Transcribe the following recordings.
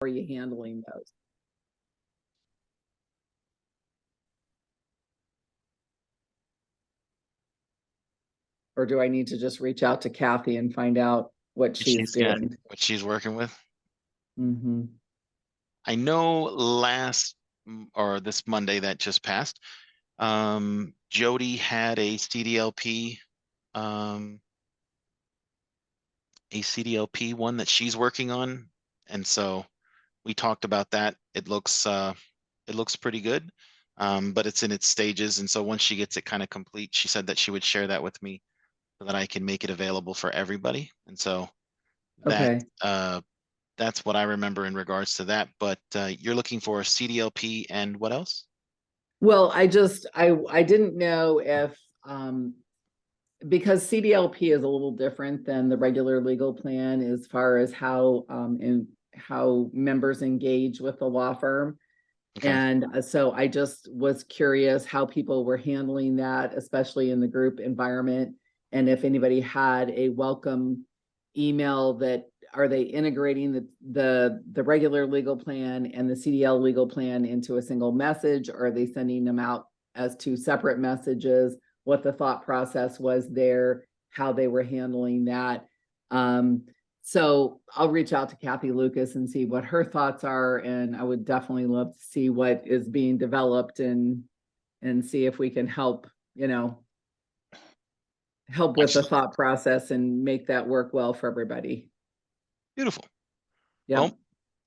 are you handling those? Or do I need to just reach out to Kathy and find out what she's doing? What she's working with. Mm-hmm. I know or this Monday that just passed, Jody had a CDLP, one that she's working on, and so we talked about that. It looks pretty good, but it's in its stages, and so once she gets it kind of complete, she said that she would share that with me so that I can make it available for everybody. And so that Okay. that's what I remember in regards to that. But you're looking for CDLP and what else? Well, I didn't know if because CDLP is a little different than the regular legal plan as far as how members engage with the law firm. Okay. And so I just was curious how people were handling that, especially in the group environment. And if anybody had a welcome email, that are they integrating the regular legal plan and the CDL legal plan into a single message? Or are they sending them out as two separate messages? What the thought process was there, how they were handling that. So I'll reach out to Kathy Lucas and see what her thoughts are. And I would definitely love to see what is being developed and see if we can help, help with the Excellent. thought process and make that work well for everybody. Beautiful. Yeah. Well,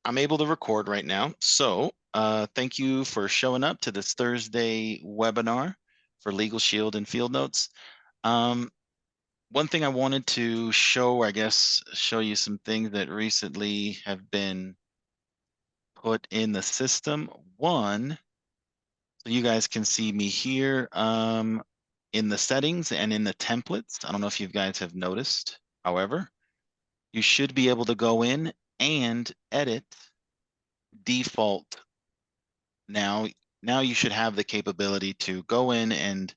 I'm able to record right now. So thank you for showing up to this Thursday webinar for Legal Shield and Field Notes. One thing I wanted to show, I guess, show you some things that recently have been put in the system. One, so you guys can see me here in the settings and in the templates. I don't know if you guys have noticed. However, you should be able to go in and edit default. Now you should have the capability to go in and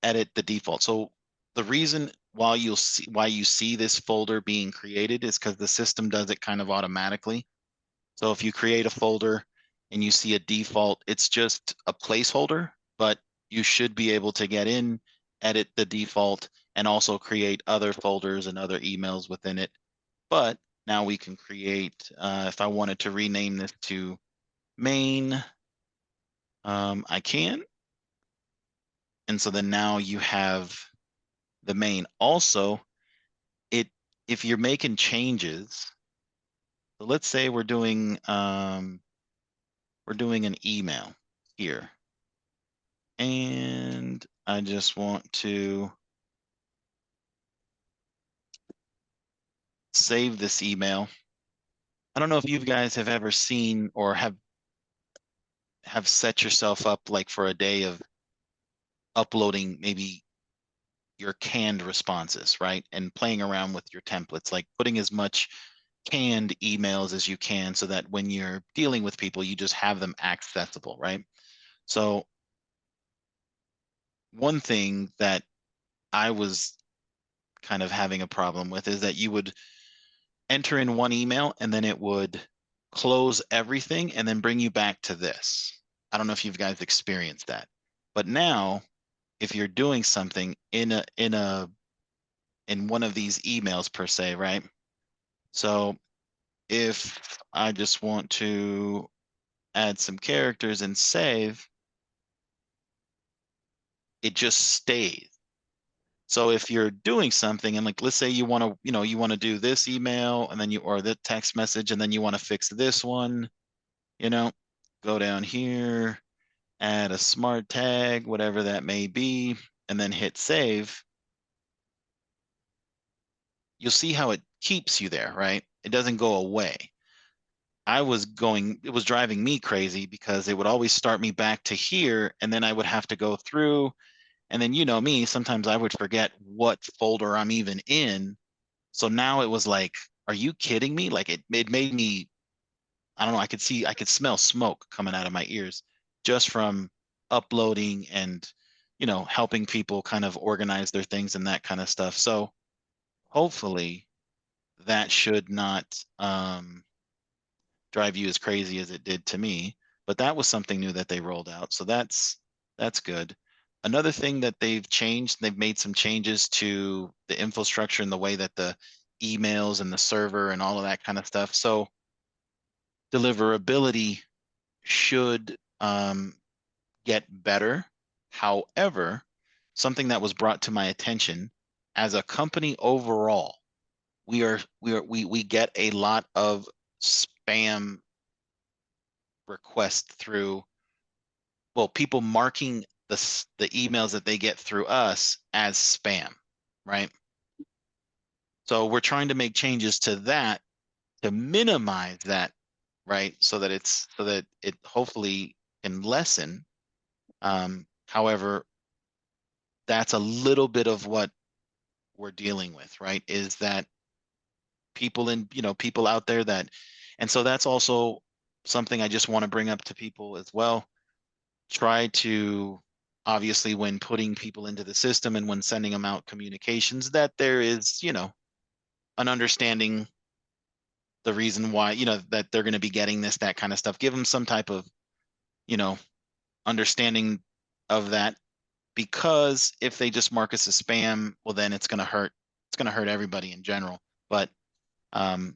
edit the default. So the reason why you see this folder being created is because the system does it kind of automatically. So if you create a folder and you see a default, it's just a placeholder, but you should be able to get in, edit the default, and also create other folders and other emails within it. But now we can create, if I wanted to rename this to main, I can. And so then now you have the main. Also, if you're making changes, so let's say we're doing an email here, and I just want to save this email. I don't know if you guys have ever seen or have set yourself up like for a day of uploading maybe your canned responses, right? And playing around with your templates, like putting as much canned emails as you can so that when you're dealing with people, you just have them accessible, right? So one thing that I was kind of having a problem with is that you would enter in one email and then it would close everything and then bring you back to this. I don't know if you guys experienced that, but now if you're doing something in one of these emails per se, right? So if I just want to add some characters and save, it just stays. So if you're doing something and like, let's say you want to, you want to do this email and then or the text message, and then you want to fix this one, go down here, add a smart tag, whatever that may be, and then hit save. You'll see how it keeps you there, right? It doesn't go away. it was driving me crazy because it would always start me back to here, and then I would have to go through. And then, me, sometimes I would forget what folder I'm even in. So now it was like, are you kidding me? Like it made me, I don't know, I could smell smoke coming out of my ears just from uploading and, helping people kind of organize their things and that kind of stuff. So hopefully that should not drive you as crazy as it did to me. But that was something new that they rolled out. So that's good. Another thing that they've changed, they've made some changes to the infrastructure and the way that the emails and the server and all of that kind of stuff. So deliverability should get better. However, something that was brought to my attention, as a company overall, we get a lot of spam requests through, well, people marking the emails that they get through us as spam, right? So we're trying to make changes to that to minimize that, right? So that it hopefully can lessen. However, that's a little bit of what we're dealing with, right? Is that people out there that, and so that's also something I just want to bring up to people as well. Try to, obviously, when putting people into the system and when sending them out communications, that there is, an understanding the reason why, that they're going to be getting that kind of stuff. Give them some type of, you know, understanding of that, because if they just mark us as spam, well, then it's going to hurt. It's going to hurt everybody in general. But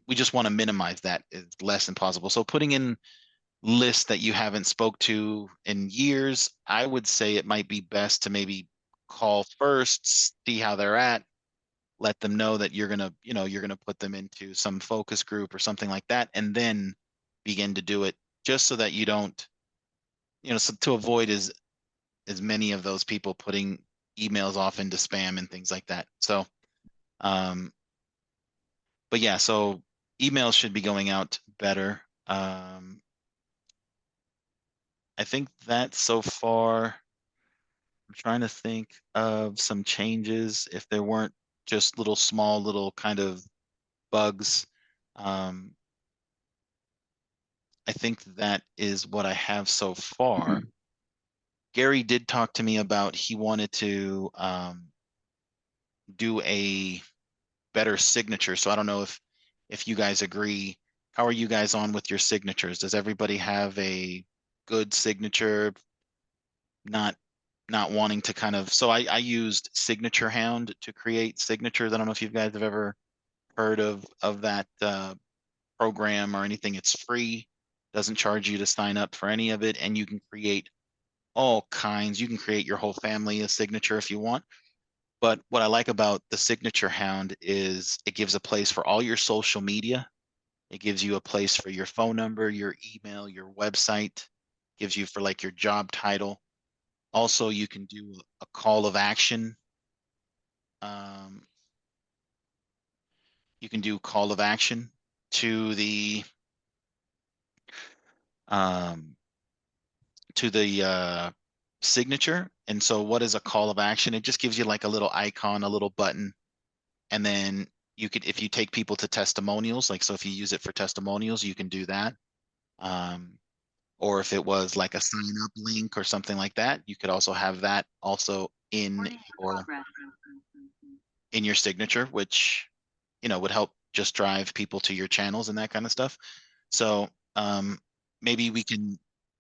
we just want to minimize that as less as possible. So putting in lists that you haven't spoke to in years, I would say it might be best to maybe call first, see how they're at, let them know that you're gonna put them into some focus group or something like that, and then begin to do it, just so that you don't, so to avoid as many of those people putting emails off into spam and things like that. So but yeah, so emails should be going out better. I think that so far, I'm trying to think of some changes if there weren't just little kind of bugs. Um, I think that is what I have so far. Gary did talk to me about he wanted to do a better signature. So I don't know if you guys agree. How are you guys on with your signatures? Does everybody have a good signature? Not wanting to kind of, so I used Signature Hound to create signatures. I don't know if you guys have ever heard of that program or anything. It's free, doesn't charge you to sign up for any of it, and you can create all kinds. You can create your whole family a signature if you want. But what I like about the Signature Hound is it gives a place for all your social media. It gives you a place for your phone number, your email, your website, gives you for like your job title. Also, you can do a call of action. Um, you can do call of action to the um, signature. And so what is a call of action? It just gives you like a little icon, a little button. And then you could, if you take people to testimonials, like, so if you use it for testimonials, you can do that. Or if it was like a sign up link or something like that, you could also have that also in your signature, which, would help just drive people to your channels and that kind of stuff. So maybe we can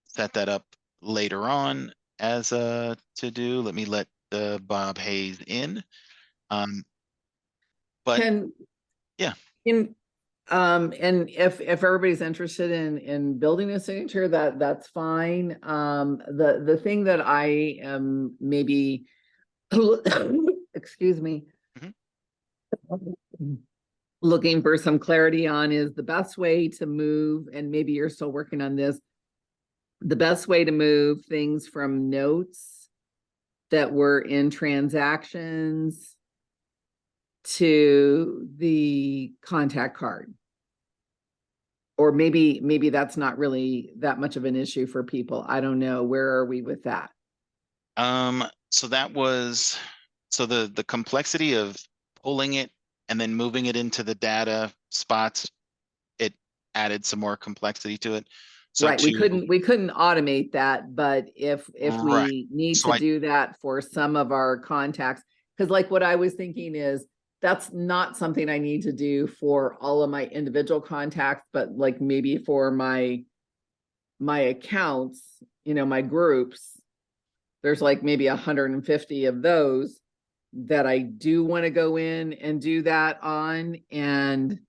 set that up later on as a to do. Let me let Bob Hayes in. But Can yeah. in and if everybody's interested in building a signature, that's fine. The thing that I am maybe excuse me, looking for some clarity on is the best way to move, and maybe you're still working on this, the best way to move things from notes that were in transactions to the contact card. Or maybe that's not really that much of an issue for people. I don't know. Where are we with that? So that was, so the complexity of pulling it and then moving it into the data spots, it added some more complexity to it. So Right. We couldn't automate that, but if right. we need So to do that for some of our contacts, because like what I was thinking is that's not something I need to do for all of my individual contacts, but like maybe for my accounts, my groups, there's like maybe 150 of those that I do want to go in and do that on. And,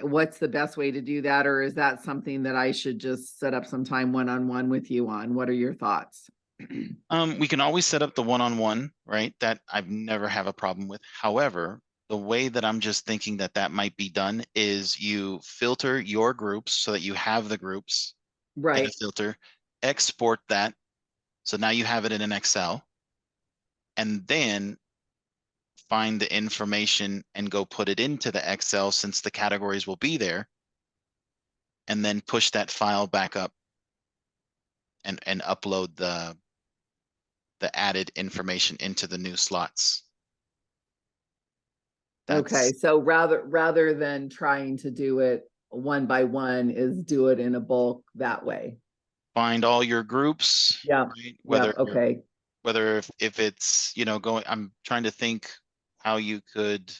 what's the best way to do that? Or is that something that I should just set up some time one-on-one with you on? What are your thoughts? We can always set up the one-on-one, right? That I've never have a problem with. However, the way that I'm just thinking that that might be done is you filter your groups so that you have the groups in a Right. filter, export that. So now you have it in an Excel, and then find the information and go put it into the Excel since the categories will be there, and then push that file back up and upload the added information into the new slots. Okay. That's So rather than trying to do it one by one, is do it in a bulk that way. find all your groups, Yeah. right? Yeah. Okay. Whether if it's, going, I'm trying to think how you could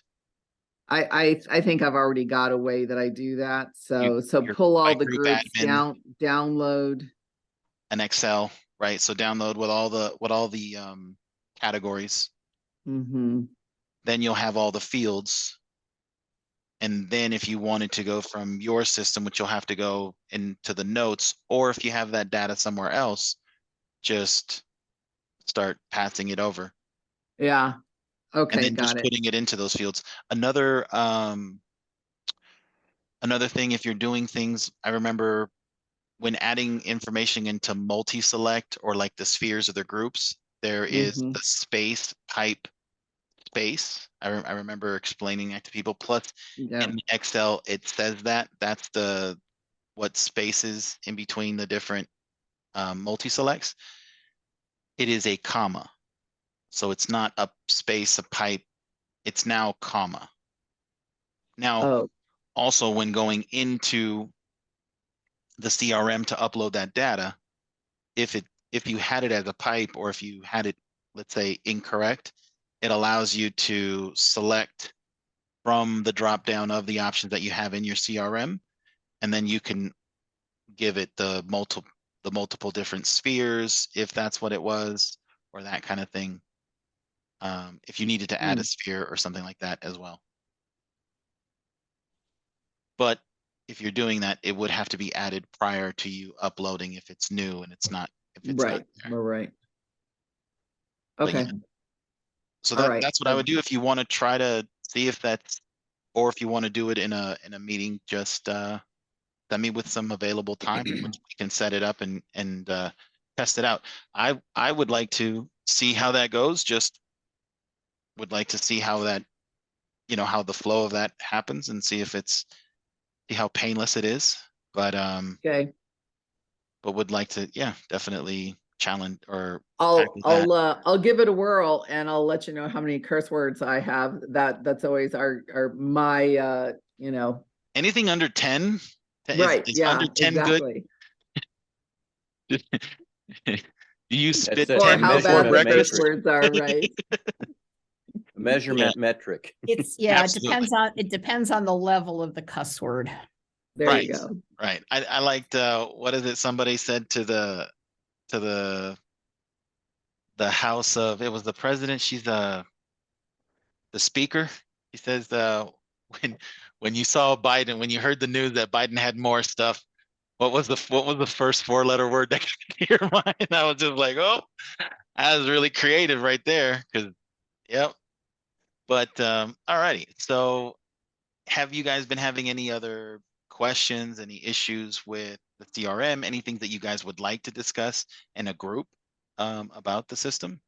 I think I've already got a way that I do that. you So your pull by all the group groups admin download. an Excel, right? So download with all the categories. Mm-hmm. Then you'll have all the fields. And then if you wanted to go from your system, which you'll have to go into the notes, or if you have that data somewhere else, just start passing it over. Yeah. And Okay. then Got just it. putting it into those fields. Another thing, if you're doing things, I remember when adding information into multi-select or like the spheres of the groups, there is Mm-hmm. the space pipe space. I remember explaining that to people. Plus Yeah. in Excel, it says that that's what spaces in between the different multi-selects. It is a comma. So it's not a space, a pipe. It's now comma. Now, Oh, also when going into the CRM to upload that data, if you had it as a pipe or if you had it, let's say, incorrect, it allows you to select from the drop down of the options that you have in your CRM, and then you can give it the multiple different spheres if that's what it was, or that kind of thing. If you needed to add a hmm. sphere or something like that as well. But if you're doing that, it would have to be added prior to you uploading if it's new and if it's not Right. there. We're right. But yeah, Okay. so All right. that's what I would do if you want to try to see if that's, or if you want to do it in a meeting, just send me with some available time in which we can set it up and test it out. I would like to see how that goes. Just would like to see how that, how the flow of that happens and see see how painless it is. Okay. But would like to, yeah, definitely challenge or tackle that. I'll give it a whirl and I'll let you know how many curse words I have. That's always my Anything under 10 right. is under Yeah, 10 good. exactly. Do you That's spit a Or 10 how before bad measurement the curse breakfast? matrix. words are, right? A measurement metric. It Absolutely. depends on the level of the cuss word. There you Right. go. Right. I liked what is it somebody said to to the house of, it was the president, she's the speaker. He says when when you saw Biden, when you heard the news that Biden had more stuff, what was the first four-letter word that came to your mind? I was just like, oh, that was really creative right there. Because yep. But all righty. So have you guys been having any other questions, any issues with the CRM, anything that you guys would like to discuss in a group about the system?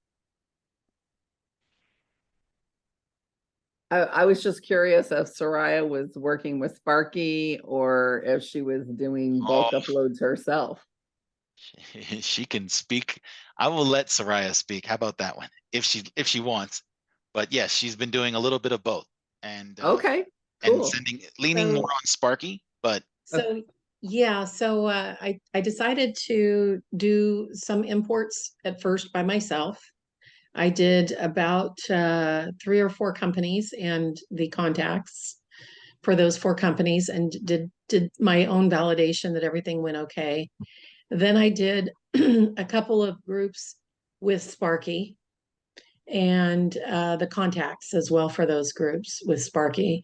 I was just curious if Soraya was working with Sparky or if she was doing bulk Oh, uploads herself. she can speak. I will let Soraya speak. How about that one? If she wants. But yes, she's been doing a little bit of both Okay, and cool. leaning more So, on Sparky, but so yeah, so I decided to do some imports at first by myself. I did about 3 or 4 companies and the contacts for those 4 companies, and did my own validation that everything went okay. Then I did a couple of groups with Sparky and the contacts as well for those groups with Sparky,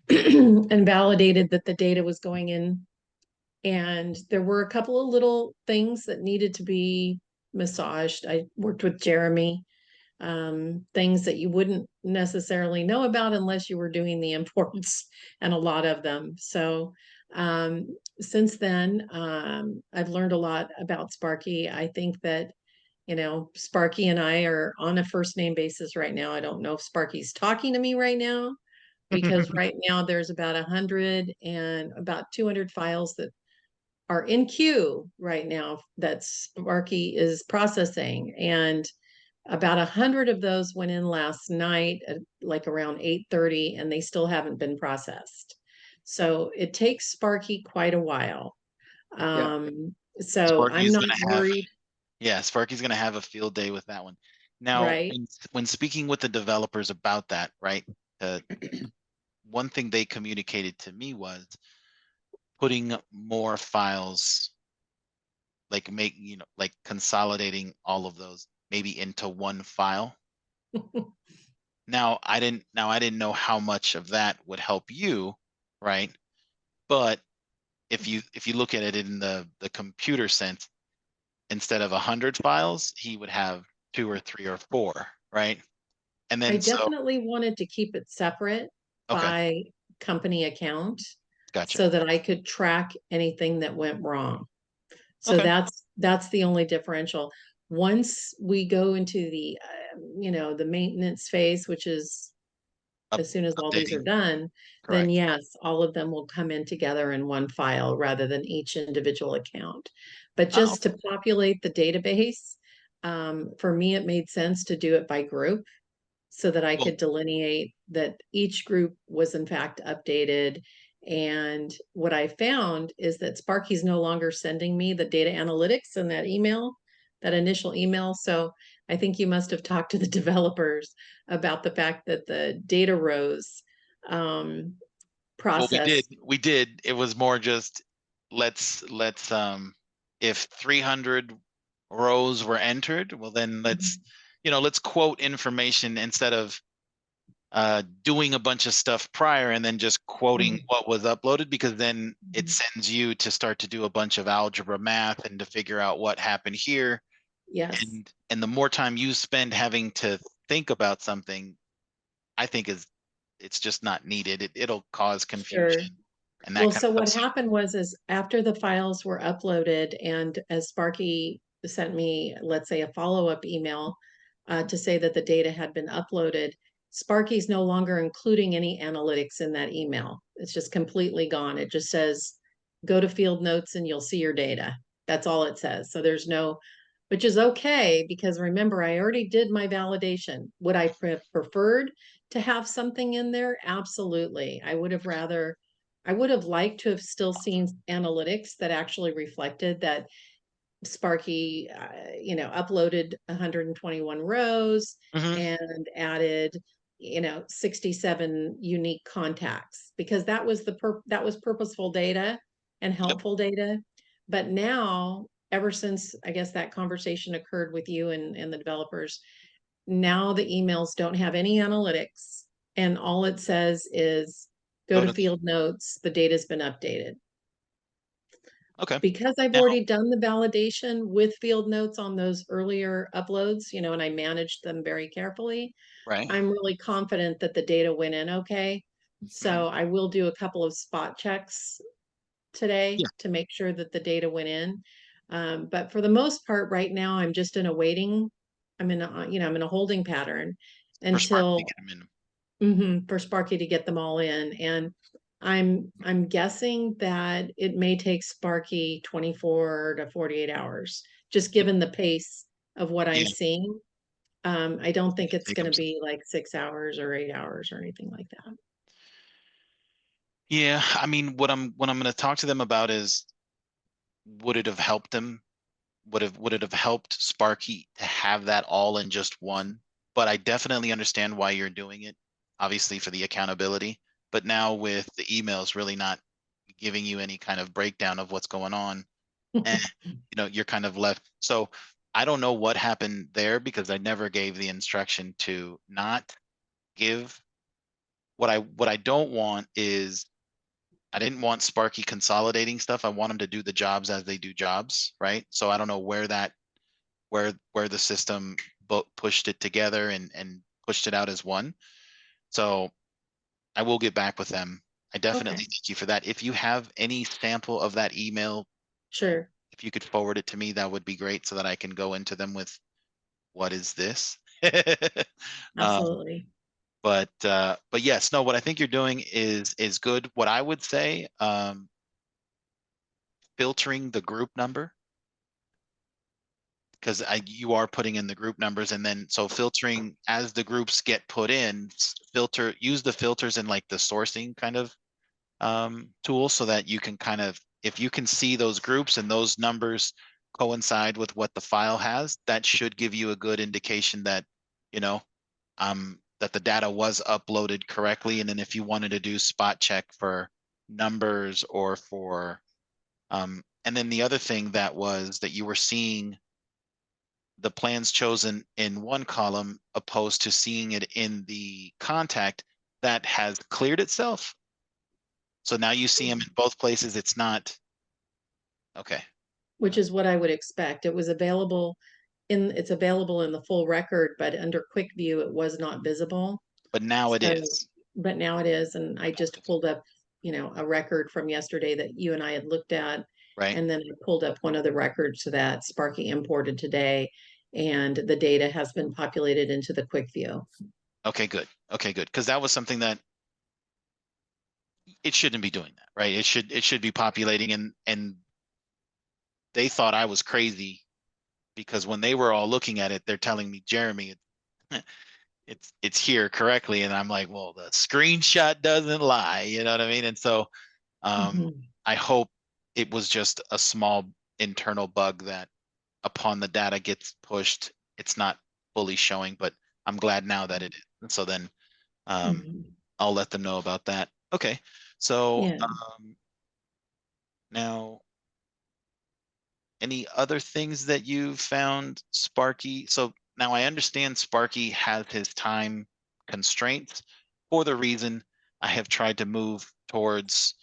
and validated that the data was going in. And there were a couple of little things that needed to be massaged. I worked with Jeremy, things that you wouldn't necessarily know about unless you were doing the imports, and a lot of them. So since then, I've learned a lot about Sparky. I think that, you know, Sparky and I are on a first name basis right now. I don't know if Sparky's talking to me right now, because right now there's about 100 and about 200 files that are in queue right now that Sparky is processing. And about 100 of those went in last night at like around 8:30, and they still haven't been processed. So it takes Sparky quite a while. So I'm Sparky's not gonna have, worried, yeah, Sparky's gonna have a field day with that one. Now, right? when speaking with the developers about that, right? One thing they communicated to me was putting more files, like like consolidating all of those maybe into one file. Now I didn't know how much of that would help you, right? But if you look at it in the computer sense, instead of 100 files, he would have 2 or 3 or 4, right? And I then definitely wanted to keep it separate okay, by company account gotcha. so that I could track anything that went wrong. So Okay. that's the only differential. Once we go into the the maintenance phase, which is as soon as all these are Updating, done, then correct. yes, all of them will come in together in one file rather than each individual account. But Oh, just to populate the database, for me, it made sense to do it by group so that I well, could delineate that each group was in fact updated. And what I found is that Sparky's no longer sending me the data analytics in that email, that initial email. So I think you must have talked to the developers about the fact that the data rows well, process. we did. It was more just let's if 300 rows were entered, well then let's let's quote information instead of doing a bunch of stuff prior and then just quoting what was uploaded, because then it sends you to start to do a bunch of algebra math and to figure out what happened here. Yes. And the more time you spend having to think about something, I think it's just not needed. It'll cause Sure. confusion and that Well, kind so of what stuff. happened was after the files were uploaded, and as Sparky sent me, let's say, a follow-up email to say that the data had been uploaded, Sparky's no longer including any analytics in that email. It's just completely gone. It just says, go to field notes and you'll see your data. That's all it says. So there's no, which is okay, because remember, I already did my validation. Would I preferred to have something in there? Absolutely. I would have liked to have still seen analytics that actually reflected that Sparky, uploaded 121 rows Mhm. and added, 67 unique contacts, because that was that was purposeful data and Yep. helpful data. But now, ever since I guess that conversation occurred with you and the developers, now the emails don't have any analytics, and all it says is go Go to to field notes, the data's been updated. okay. Because I've Now, already done the validation with field notes on those earlier uploads, and I managed them very carefully, right. I'm really confident that the data went in okay. So I will do a couple of spot checks today Yeah. to make sure that the data went in. But for the most part, right now, I'm just in a waiting, I'm in a holding pattern For Spark to until get them in. for Sparky to get them all in. And I'm guessing that it may take Sparky 24 to 48 hours, just given the pace of what I'm Yeah. seeing. I don't think it's Take going them. to be like 6 hours or 8 hours or anything like that. Yeah. I mean, what I'm going to talk to them about is, would it have helped them? Would it have helped Sparky to have that all in just one but I definitely understand why you're doing it, obviously for the accountability. But now with the emails really not giving you any kind of breakdown of what's going on, and you're kind of left. So I don't know what happened there because I never gave the instruction to not give. What I don't want is, I didn't want Sparky consolidating stuff. I want them to do the jobs as they do jobs, right? So I don't know where the system pushed it together and pushed it out as one. So I will get back with them. I definitely Okay. thank you for that. If you have any sample of that email, Sure. if you could forward it to me, that would be great so that I can go into them with, what is this? Um, Absolutely. but yes, no, what I think you're doing is good. What I would say, filtering the group number, because you are putting in the group numbers, and then so filtering as the groups get put in, use the filters in like the sourcing kind of tool, so that you can kind of, if you can see those groups and those numbers coincide with what the file has, that should give you a good indication that you know that the data was uploaded correctly. And then if you wanted to do spot check for numbers or for and then the other thing that you were seeing the plans chosen in one column opposed to seeing it in the contact that has cleared itself. So now you see them in both places. It's not okay. Which is what I would expect. It was available it's available in the full record, but under quick view, it was not visible. But now it So, is. but now it is, and I just pulled up, a record from yesterday that you and I had looked at, Right. and then I pulled up one of the records that Sparky imported today, and the data has been populated into the quick view. Okay, good. Okay, good. Because that was something that it shouldn't be doing that, right? It should be populating, and they thought I was crazy because when they were all looking at it, they're telling me, Jeremy, it's here correctly, and I'm like, well, the screenshot doesn't lie, you know what I mean? And so Mhm. I hope it was just a small internal bug that upon the data gets pushed, it's not fully showing, but I'm glad now that it is. And so then Mhm. I'll let them know about that. Okay. So Yeah. now, any other things that you found Sparky? So now I understand Sparky has his time constraints for the reason I have tried to move towards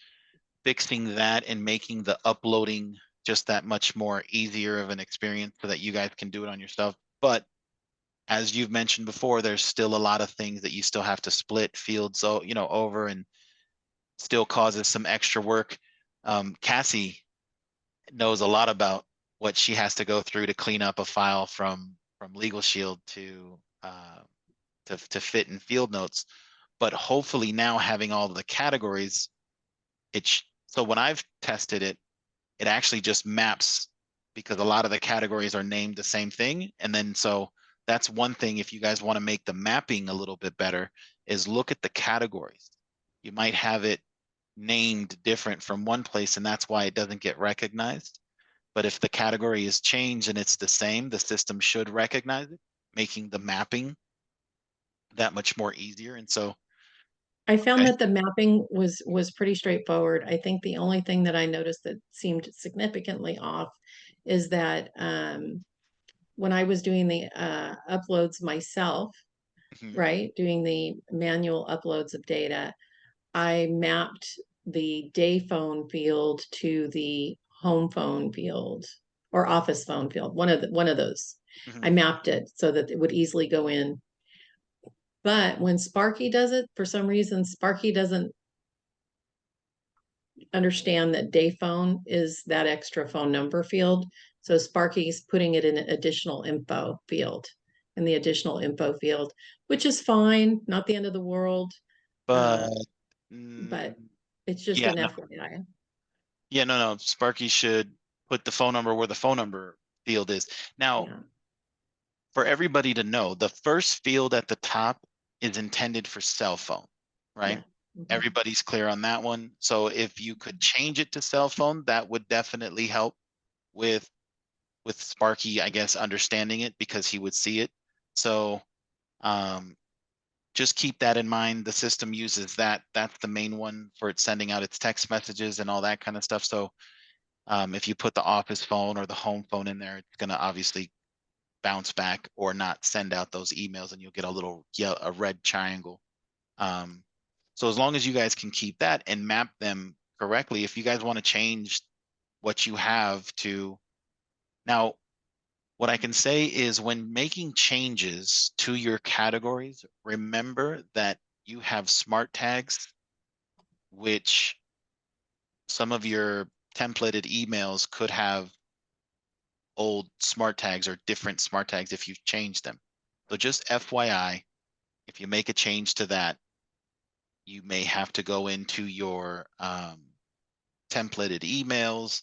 fixing that and making the uploading just that much more easier of an experience so that you guys can do it on yourself. But as you've mentioned before, there's still a lot of things that you still have to split fields, so over, and still causes some extra work. Cassie knows a lot about what she has to go through to clean up a file from Legal Shield to fit in field notes. But hopefully now having all the categories, so when I've tested it, it actually just maps because a lot of the categories are named the same thing. And then so that's one thing, if you guys want to make the mapping a little bit better, is look at the categories. You might have it named different from one place, and that's why it doesn't get recognized. But if the category is changed and it's the same, the system should recognize it, making the mapping that much more easier. And so, I found okay. that the mapping was pretty straightforward. I think the only thing that I noticed that seemed significantly off is that when I was doing the uploads myself, Mhm. right, doing the manual uploads of data, I mapped the day phone field to the home phone field or office phone field, one of those. I Mhm. mapped it so that it would easily go in. But when Sparky does it, for some reason, Sparky doesn't understand that day phone is that extra phone number field. So Sparky's putting it in an additional info field, in the additional info field, which is fine, not the end of the world. But Uh, mm, but it's just yeah, an no, FYI. yeah, no. Sparky should put the phone number where the phone number field is. Now, Yeah. for everybody to know, the first field at the top is intended for cell phone, right? Yeah. Mhm. Everybody's clear on that one. So if you could change it to cell phone, that would definitely help with Sparky, I guess, understanding it because he would see it. So Just keep that in mind. The system uses that. That's the main one for it sending out its text messages and all that kind of stuff. So if you put the office phone or the home phone in there, it's going to obviously bounce back or not send out those emails, and you'll get a little a red triangle. So as long as you guys can keep that and map them correctly, if you guys want to change what you have to now, what I can say is when making changes to your categories, remember that you have smart tags, which some of your templated emails could have old smart tags or different smart tags if you change them. So just FYI, if you make a change to that, you may have to go into your templated emails,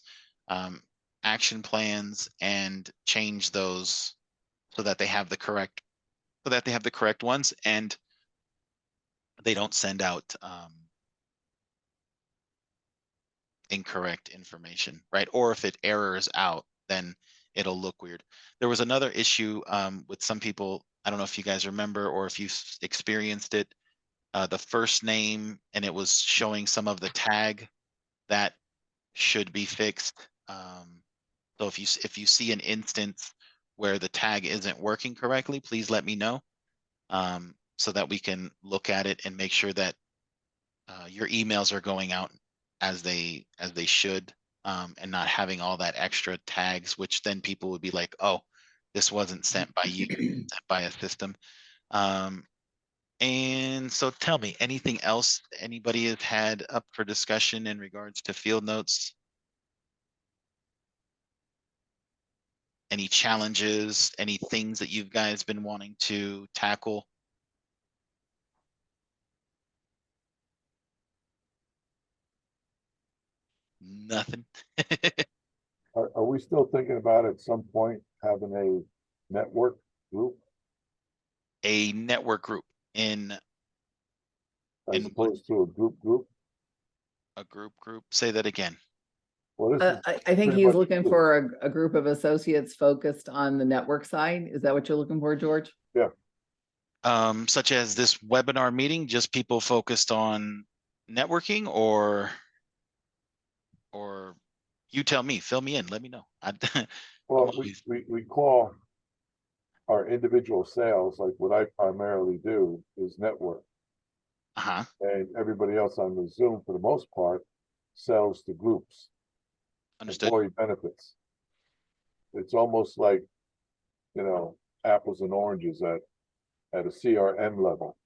action plans, and change those so that they have the correct ones, and they don't send out incorrect information, right? Or if it errors out, then it'll look weird. There was another issue with some people. I don't know if you guys remember or if you experienced it. The first name, and it was showing some of the tag that should be fixed. So if you see an instance where the tag isn't working correctly, please let me know so that we can look at it and make sure that your emails are going out as they should, and not having all that extra tags, which then people would be like, oh, this wasn't sent by you, sent by a system. And so tell me, anything else anybody has had up for discussion in regards to field notes? Any challenges, any things that you guys been wanting to tackle? Nothing. Are we still thinking about at some point having a network group A network group in as what- opposed to a group? a group? Say that again. Well, this is I think pretty he's much looking true. for a group of associates focused on the network side. Is that what you're looking for, George? Such as this webinar meeting, just people focused on networking, or you tell me, fill me in, let me know. Well, always- we call our individual sales, like what I primarily do is network, uh-huh. and everybody else on the Zoom, for the most part, sells to groups, Understood. employee benefits. It's almost like, apples and oranges at a CRM level.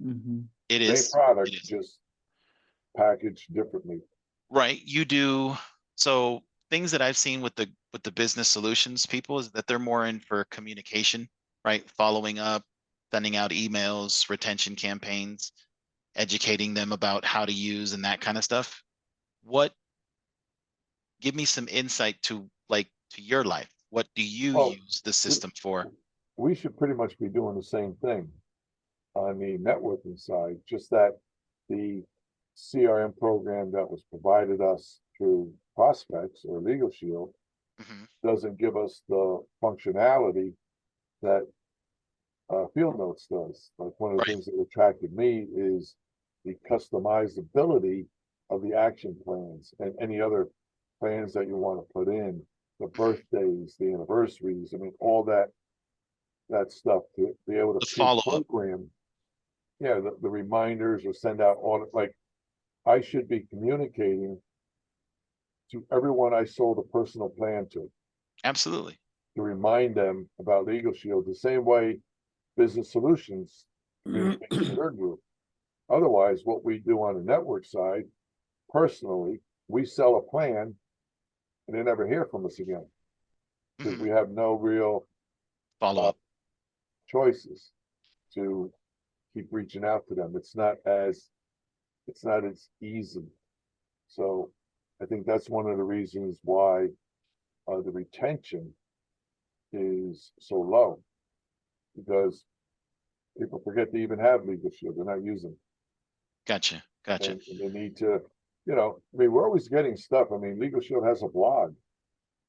Mhm. It Same is. product, It is. just packaged differently. Right. You do. So things that I've seen with the business solutions people is that they're more in for communication, right? Following up, sending out emails, retention campaigns, educating them about how to use and that kind of stuff. Give me some insight to your life. What do you Well, use the system for? We should pretty much be doing the same thing on the networking side, just that the CRM program that was provided us through Prospects or Legal Shield Mhm. doesn't give us the functionality that Field Notes does. Like one of the Right. things that attracted me is the customizability of the action plans and any other plans that you want to put in, the birthdays, the anniversaries, I mean, all that stuff to be able The to follow-up. pre-program. Yeah, the reminders or send out audit, like I should be communicating to everyone I sold a personal plan to Absolutely. remind them about Legal Shield the same way Business Solutions communicates to their group. Otherwise, what we do on the network side, personally, we sell a plan and they never hear from us again because Mhm. we have no real Follow-up. choices to keep reaching out to them. It's not as easy. So I think that's one of the reasons why the retention is so low, because people forget to even have Legal Shield. They're not using it. Gotcha. And they need to, I mean, we're always getting stuff. I mean, Legal Shield has a blog.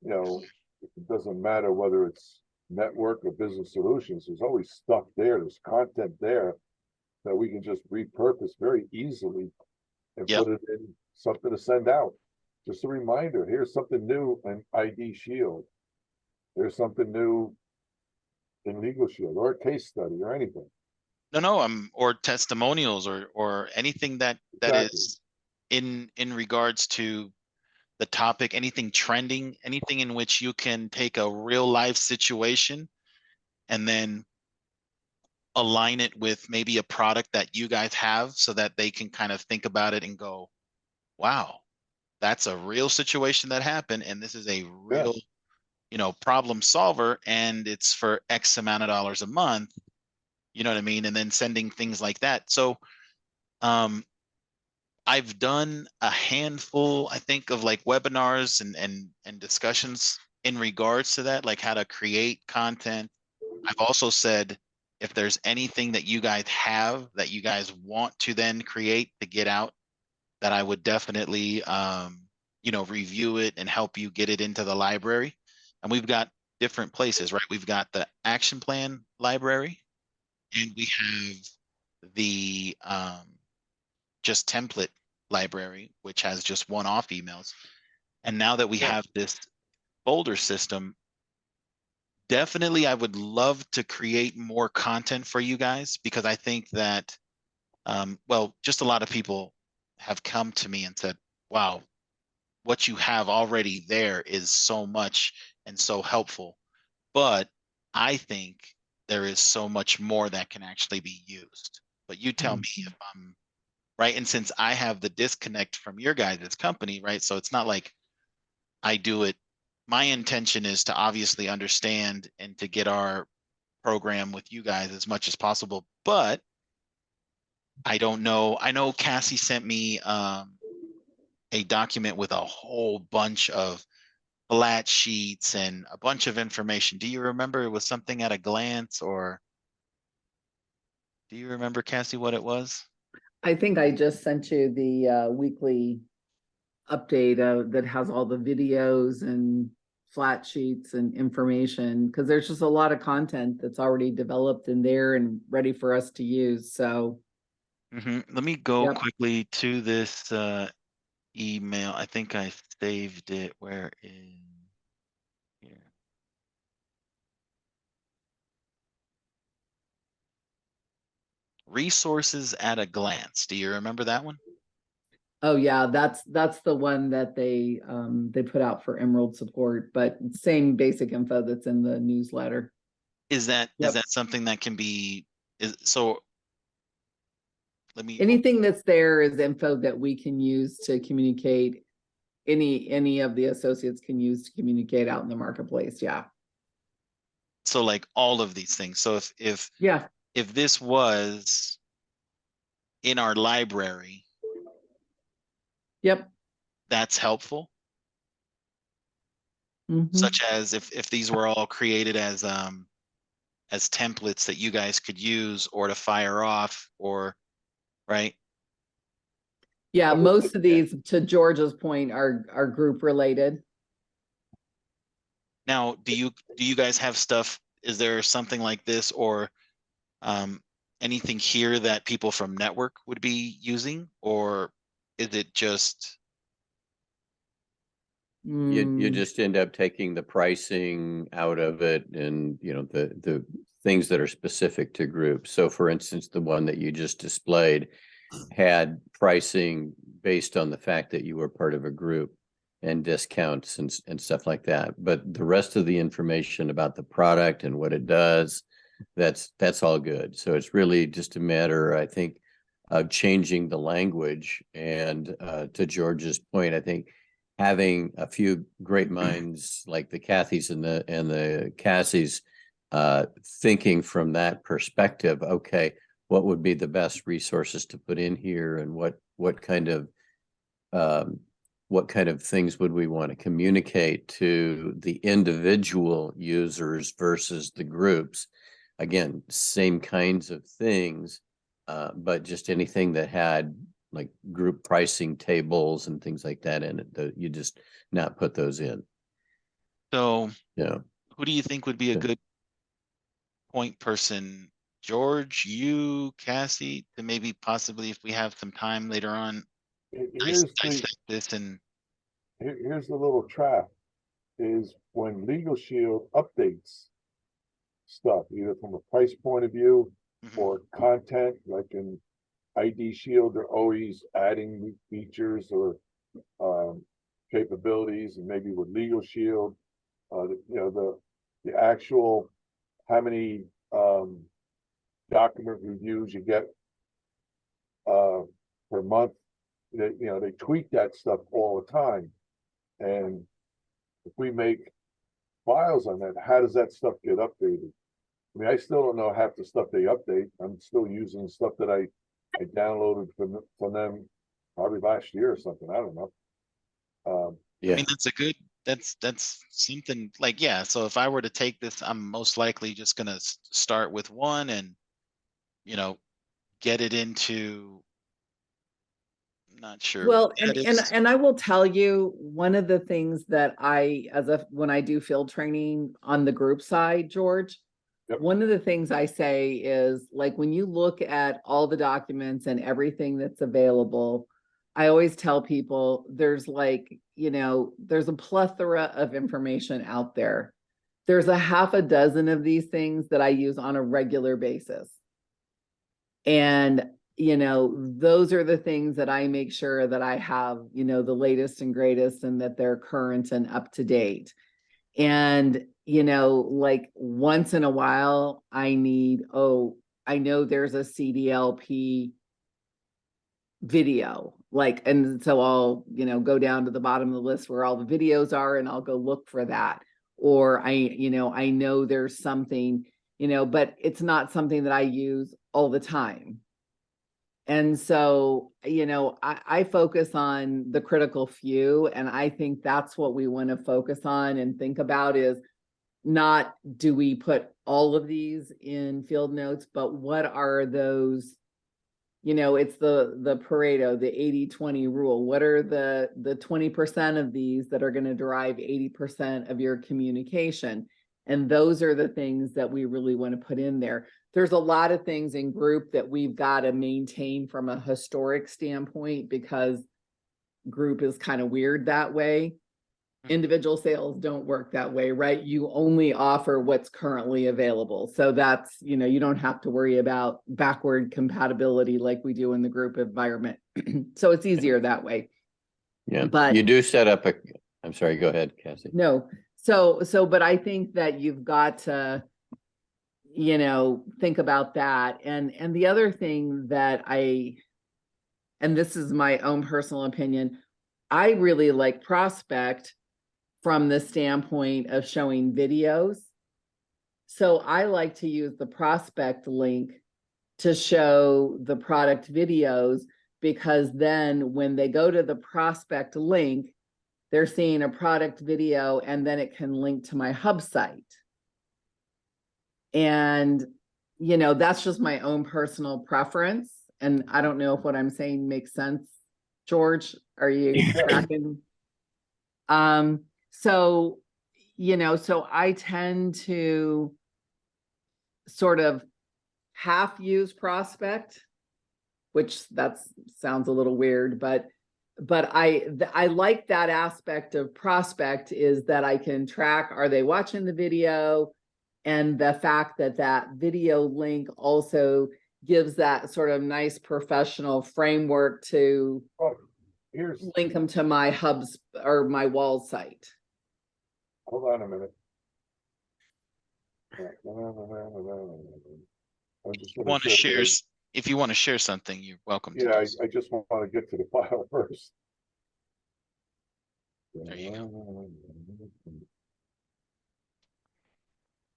It doesn't matter whether it's network or business solutions, there's always stuff there, there's content there that we can just repurpose very easily and Yep. put it in something to send out. Just a reminder, here's something new in ID Shield. There's something new in Legal Shield or a case study or anything. No, or testimonials or anything that Exactly. is in regards to the topic, anything trending, anything in which you can take a real life situation and then align it with maybe a product that you guys have so that they can kind of think about it and go, wow, that's a real situation that happened. And this is a real, problem solver. And it's for X amount of dollars a month. You know what I mean? And then sending things like that. So, I've done a handful, I think, of like webinars and discussions in regards to that, like how to create content. I've also said if there's anything that you guys have that you guys want to then create to get out, that I would definitely review it and help you get it into the library. And we've got different places, right? We've got the action plan library, and we have the just template library, which has just one-off emails. And now that we have this folder system, definitely I would love to create more content for you guys, because I think that, just a lot of people have come to me and said, wow, what you have already there is so much and so helpful. But I think there is so much more that can actually be used. But you tell me if I'm right. And since I have the disconnect from your guys' company, right? So it's not like I do it. My intention is to obviously understand and to get our program with you guys as much as possible. But I don't know. I know Cassie sent me a document with a whole bunch of flat sheets and a bunch of information. Do you remember it was something at a glance, or do you remember, Cassie, what it was? I think I just sent you the weekly update that has all the videos and flat sheets and information, because there's just a lot of content that's already developed in there and ready for us to use. So Let me go Yep. quickly to this email. I think I saved it. Where is here? Resources at a glance. Do you remember that one? oh yeah, that's the one that they put out for Emerald support, but same basic info that's in the newsletter. Is that Yep. something that can be so? Let me. Anything that's there is info that we can use to communicate. Any of the associates can use to communicate out in the marketplace. Yeah. So like all of these things. So Yeah. if this was in our library, Yep. that's helpful. Mhm. Such as if these were all created as templates that you guys could use or to fire off, or right. Yeah, I would most think of that- these, to Georgia's point, are group related. Now, do you guys have stuff? Is there something like this, or anything here that people from network would be using, or is it just You Mm, just end up taking the pricing out of it, and the things that are specific to groups. So for instance, the one that you just displayed had pricing based on the fact that you were part of a group, and discounts and stuff like that. But the rest of the information about the product and what it does, that's all good. So it's really just a matter, I think, of changing the language. And to George's point, I think having a few great minds like the Cathys and the Cassies, thinking from that perspective, okay, what would be the best resources to put in here, and what kind of things would we want to communicate to the individual users versus the groups. Again, same kinds of things, but just anything that had like group pricing tables and things like that in it, you just not put those in. so? Yeah. Who do you think would be a Yeah. good point person, George, you, Cassie, to maybe possibly, if we have some time later on, Here's dissect this and here's the little trap, is when Legal Shield updates stuff, either from a price point of view Mhm. or content, like in ID Shield, they're always adding new features or capabilities, and maybe with Legal Shield, the actual how many document reviews you get per month. They tweak that stuff all the time, and if we make files on that, how does that stuff get updated? I mean, I still don't know half the stuff they update. I'm still using stuff that I downloaded from them probably last year or something. I don't know. I Yeah, mean, that's something like, yeah. So if I were to take this, I'm most likely just gonna start with one and, you know, get it into, not sure what Well, and that and is. and I will tell you, one of the things that when I do field training on the group side, George, Yep. one of the things I say is, like, when you look at all the documents and everything that's available, I always tell people there's there's a plethora of information out there. There's a half a dozen of these things that I use on a regular basis. And those are the things that I make sure that I have, the latest and greatest, and that they're current and up to date. And, like, once in a while, I know there's a CDLP video, like, and so I'll, go down to the bottom of the list where all the videos are, and I'll go look for that. Or I know there's something, but it's not something that I use all the time. And so, I focus on the critical few, and I think that's what we want to focus on and think about, is not, do we put all of these in field notes, but what are those, it's the Pareto, the 80-20 rule. What are the 20% of these that are going to drive 80% of your communication? And those are the things that we really want to put in there. There's a lot of things in group that we've got to maintain from a historic standpoint, because group is kind of weird that way. Individual sales don't work that way, right? You only offer what's currently available. So that's, you don't have to worry about backward compatibility like we do in the group environment. So it's easier that way. yeah. But You do set up I'm sorry, go ahead, Cassie. no. But I think that you've got to, think about that. And the other thing that and this is my own personal opinion, I really like Prospect from the standpoint of showing videos. So I like to use the Prospect link to show the product videos, because then when they go to the Prospect link, they're seeing a product video, and then it can link to my hub site. And, that's just my own personal preference. And I don't know if what I'm saying makes sense. George, are you tracking? So, so I tend to sort of half use Prospect, which sounds a little weird, but I like that aspect of Prospect, is that I can track, are they watching the video? And the fact that that video link also gives that sort of nice professional framework to link them to my hubs or my wall site. Hold on a minute. If you want to share something, you're welcome to Yeah, do so. I just want to get to the file first. There you go.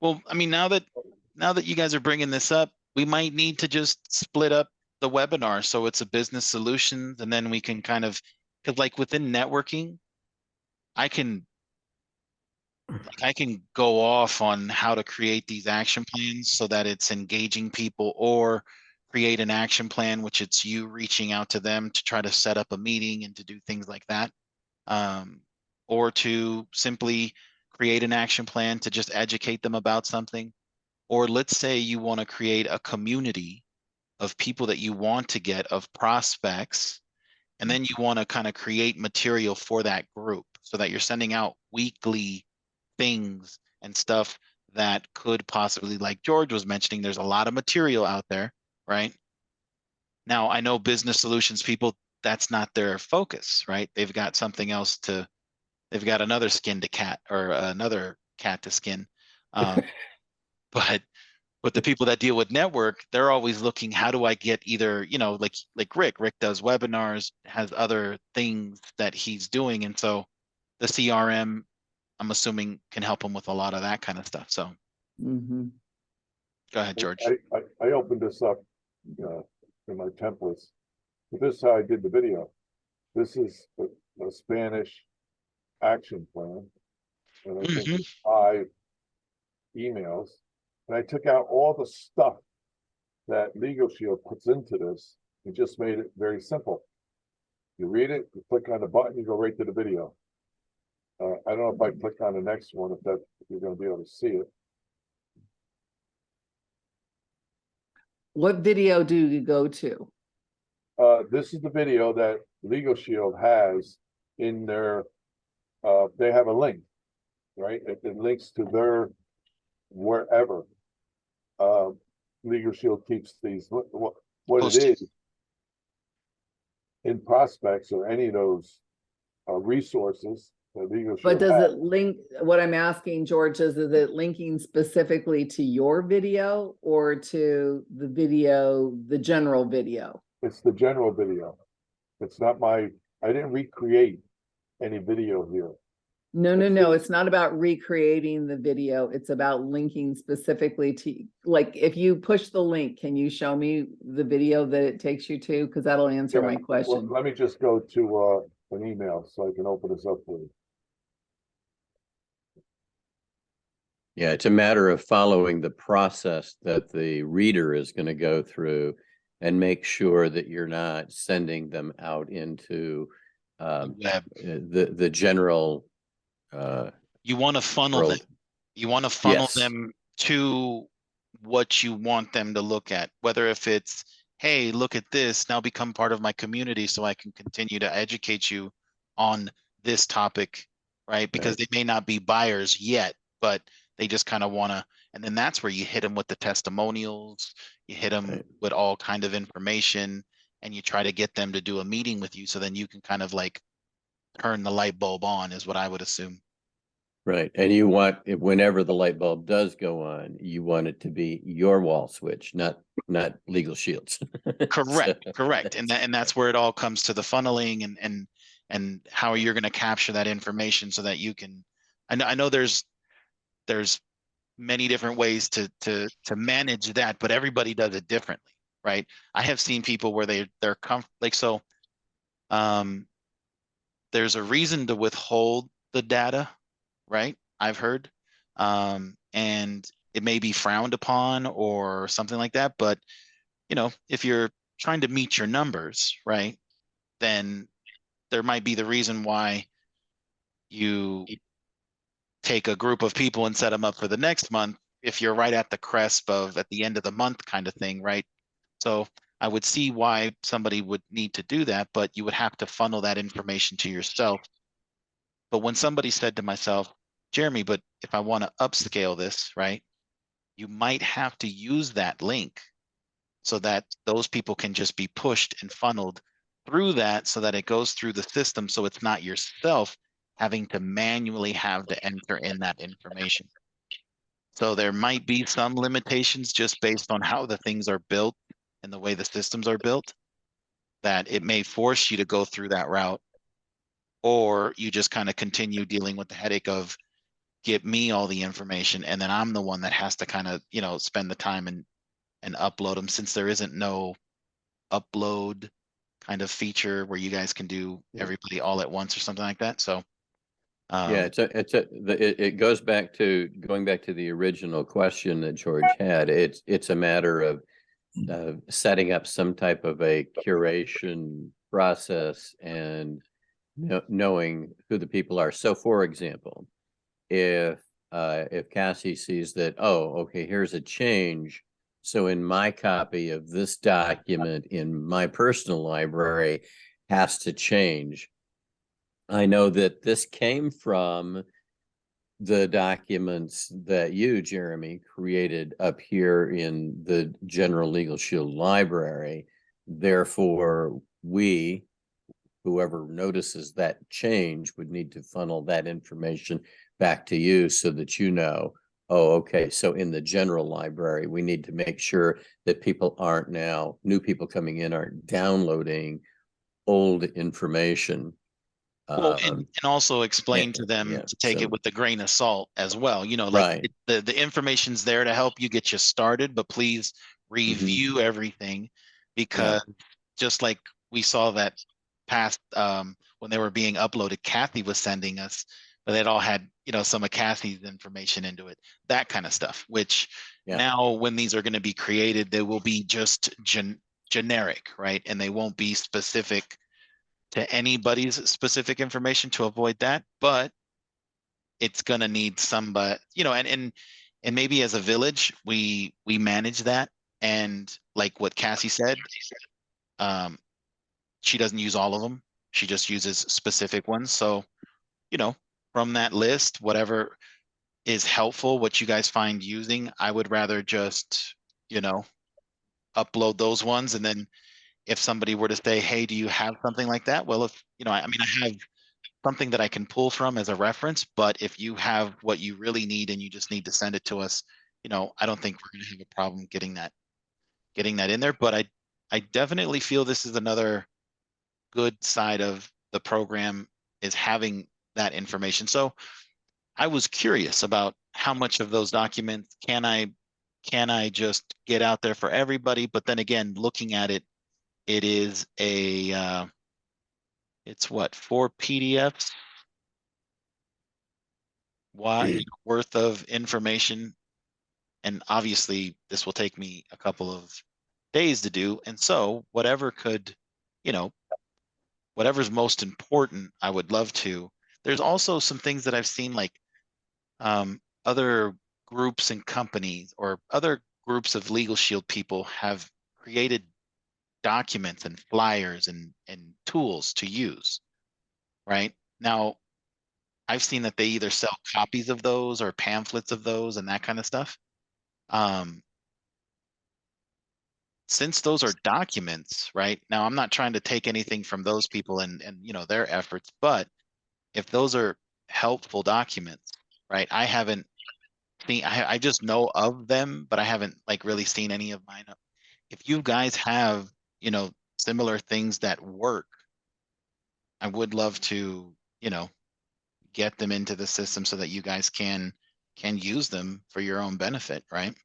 Well, I mean, now that you guys are bringing this up, we might need to just split up the webinar so it's a business solutions, and then we can kind of, because like within networking, I can go off on how to create these action plans so that it's engaging people, or create an action plan which it's you reaching out to them to try to set up a meeting and to do things like that, or to simply create an action plan to just educate them about something. Or let's say you want to create a community of people that you want to get, of prospects, and then you want to kind of create material for that group so that you're sending out weekly things and stuff that could possibly, like George was mentioning, there's a lot of material out there, right? Now, I know business solutions people, that's not their focus, right? They've got something else to, they've got another skin to cat, or another cat to skin. But the people that deal with network, they're always looking, how do I get either, you know, like Rick does webinars, has other things that he's doing. And so the CRM, I'm assuming, can help him with a lot of that kind of stuff. So Mhm. go ahead, George. I opened this up in my templates. But this is how I did the video. This is a Spanish action plan. And I think it's 5 emails. And I took out all the stuff that Legal Shield puts into this and just made it very simple. You read it, you click on the button, you go right to the video. I don't know if I click on the next one, if you're going to be able to see it. What video do you go to? This is the video that Legal Shield has in their, they have a link, right? It links to their wherever. Legal Shield keeps these, what it is in prospects or any of those resources that Legal Shield But does has. it link, what I'm asking, George, is it linking specifically to your video or to the video, the general video? It's the general video. It's not I didn't recreate any video here. No, it's not about recreating the video. It's about linking specifically to, like, if you push the link, can you show me the video that it takes you to? Because that'll answer my question. Well, let me just go to an email so I can open this up for you. Yeah, it's a matter of following the process that the reader is going to go through and make sure that you're not sending them out into the general you want to funnel world. them. You want to funnel Yes. them to what you want them to look at, whether if it's, hey, look at this, now become part of my community so I can continue to educate you on this topic, right? Because they may not be buyers yet, but they just kind of want to, and then that's where you hit them with the testimonials, you hit them with all kind of information, and you try to get them to do a meeting with you so then you can kind of like turn the light bulb on, is what I would assume. Right. And you want, whenever the light bulb does go on, you want it to be your wall switch, not Legal Shield's. Correct. And that's where it all comes to the funneling and how you're going to capture that information so that you can, I know there's many different ways to manage that, but everybody does it differently, right? I have seen people where they're like, so there's a reason to withhold the data, right? I've heard, and it may be frowned upon or something like that. But, you know, if you're trying to meet your numbers, right, then there might be the reason why you take a group of people and set them up for the next month if you're right at the cusp of at the end of the month kind of thing, right? So I would see why somebody would need to do that, but you would have to funnel that information to yourself. But when somebody said to myself, Jeremy, but if I want to upscale this, right, you might have to use that link so that those people can just be pushed and funneled through that so that it goes through the system. So it's not yourself having to manually have to enter in that information. So there might be some limitations just based on how the things are built and the way the systems are built, that it may force you to go through that route, or you just kind of continue dealing with the headache of get me all the information and then I'm the one that has to kind of, you know, spend the time and upload them, since there isn't no upload kind of feature where you guys can do everybody all at once or something like that. So yeah, it goes back to the original question that George had. It's a matter of setting up some type of a curation process and knowing who the people are. So, for example, if if Cassie sees that, oh, okay, here's a change. So in my copy of this document in my personal library has to change. I know that this came from the documents that you, Jeremy, created up here in the General Legal Shield Library. Therefore, we, whoever notices that change, would need to funnel that information back to you so that you know, oh, okay, so in the general library, we need to make sure that people aren't now, new people coming in aren't downloading old information. Well, and also explain to them yeah, to take so- it with a grain of salt as well. You know, like Right. the information's there to help you get you started, but please review everything, because just like we saw that past when they were being uploaded, Kathy was sending us, but it all had, you know, some of Kathy's information into it, that kind of stuff, which Yeah. now when these are going to be created, they will be just generic, right? And they won't be specific to anybody's specific information to avoid that, but it's gonna need somebody, you know, and maybe as a village, we manage that. And like what Cassie said, um, she doesn't use all of them. She just uses specific ones. So, you know, from that list, whatever is helpful, what you guys find using, I would rather just, you know, upload those ones. And then if somebody were to say, hey, do you have something like that? Well, if, you know, I mean, I have something that I can pull from as a reference, but if you have what you really need and you just need to send it to us, you know, I don't think we're going to have a problem getting that in there. But I definitely feel this is another good side of the program, is having that information. So I was curious about how much of those documents can I just get out there for everybody? But then again, looking at it, it is a it's what, 4 PDFs worth of information. And obviously this will take me a couple of days to do. And so whatever could, you know, whatever's most important, I would love to. There's also some things that I've seen, like other groups and companies or other groups of Legal Shield people have created documents and flyers and tools to use. Right now, I've seen that they either sell copies of those or pamphlets of those and that kind of stuff. Since those are documents, right? Now, I'm not trying to take anything from those people and you know, their efforts, but if those are helpful documents, right? I haven't seen, I just know of them, but I haven't like really seen any of mine. If you guys have, you know, similar things that work, I would love to, you know, get them into the system so that you guys can use them for your own benefit, right?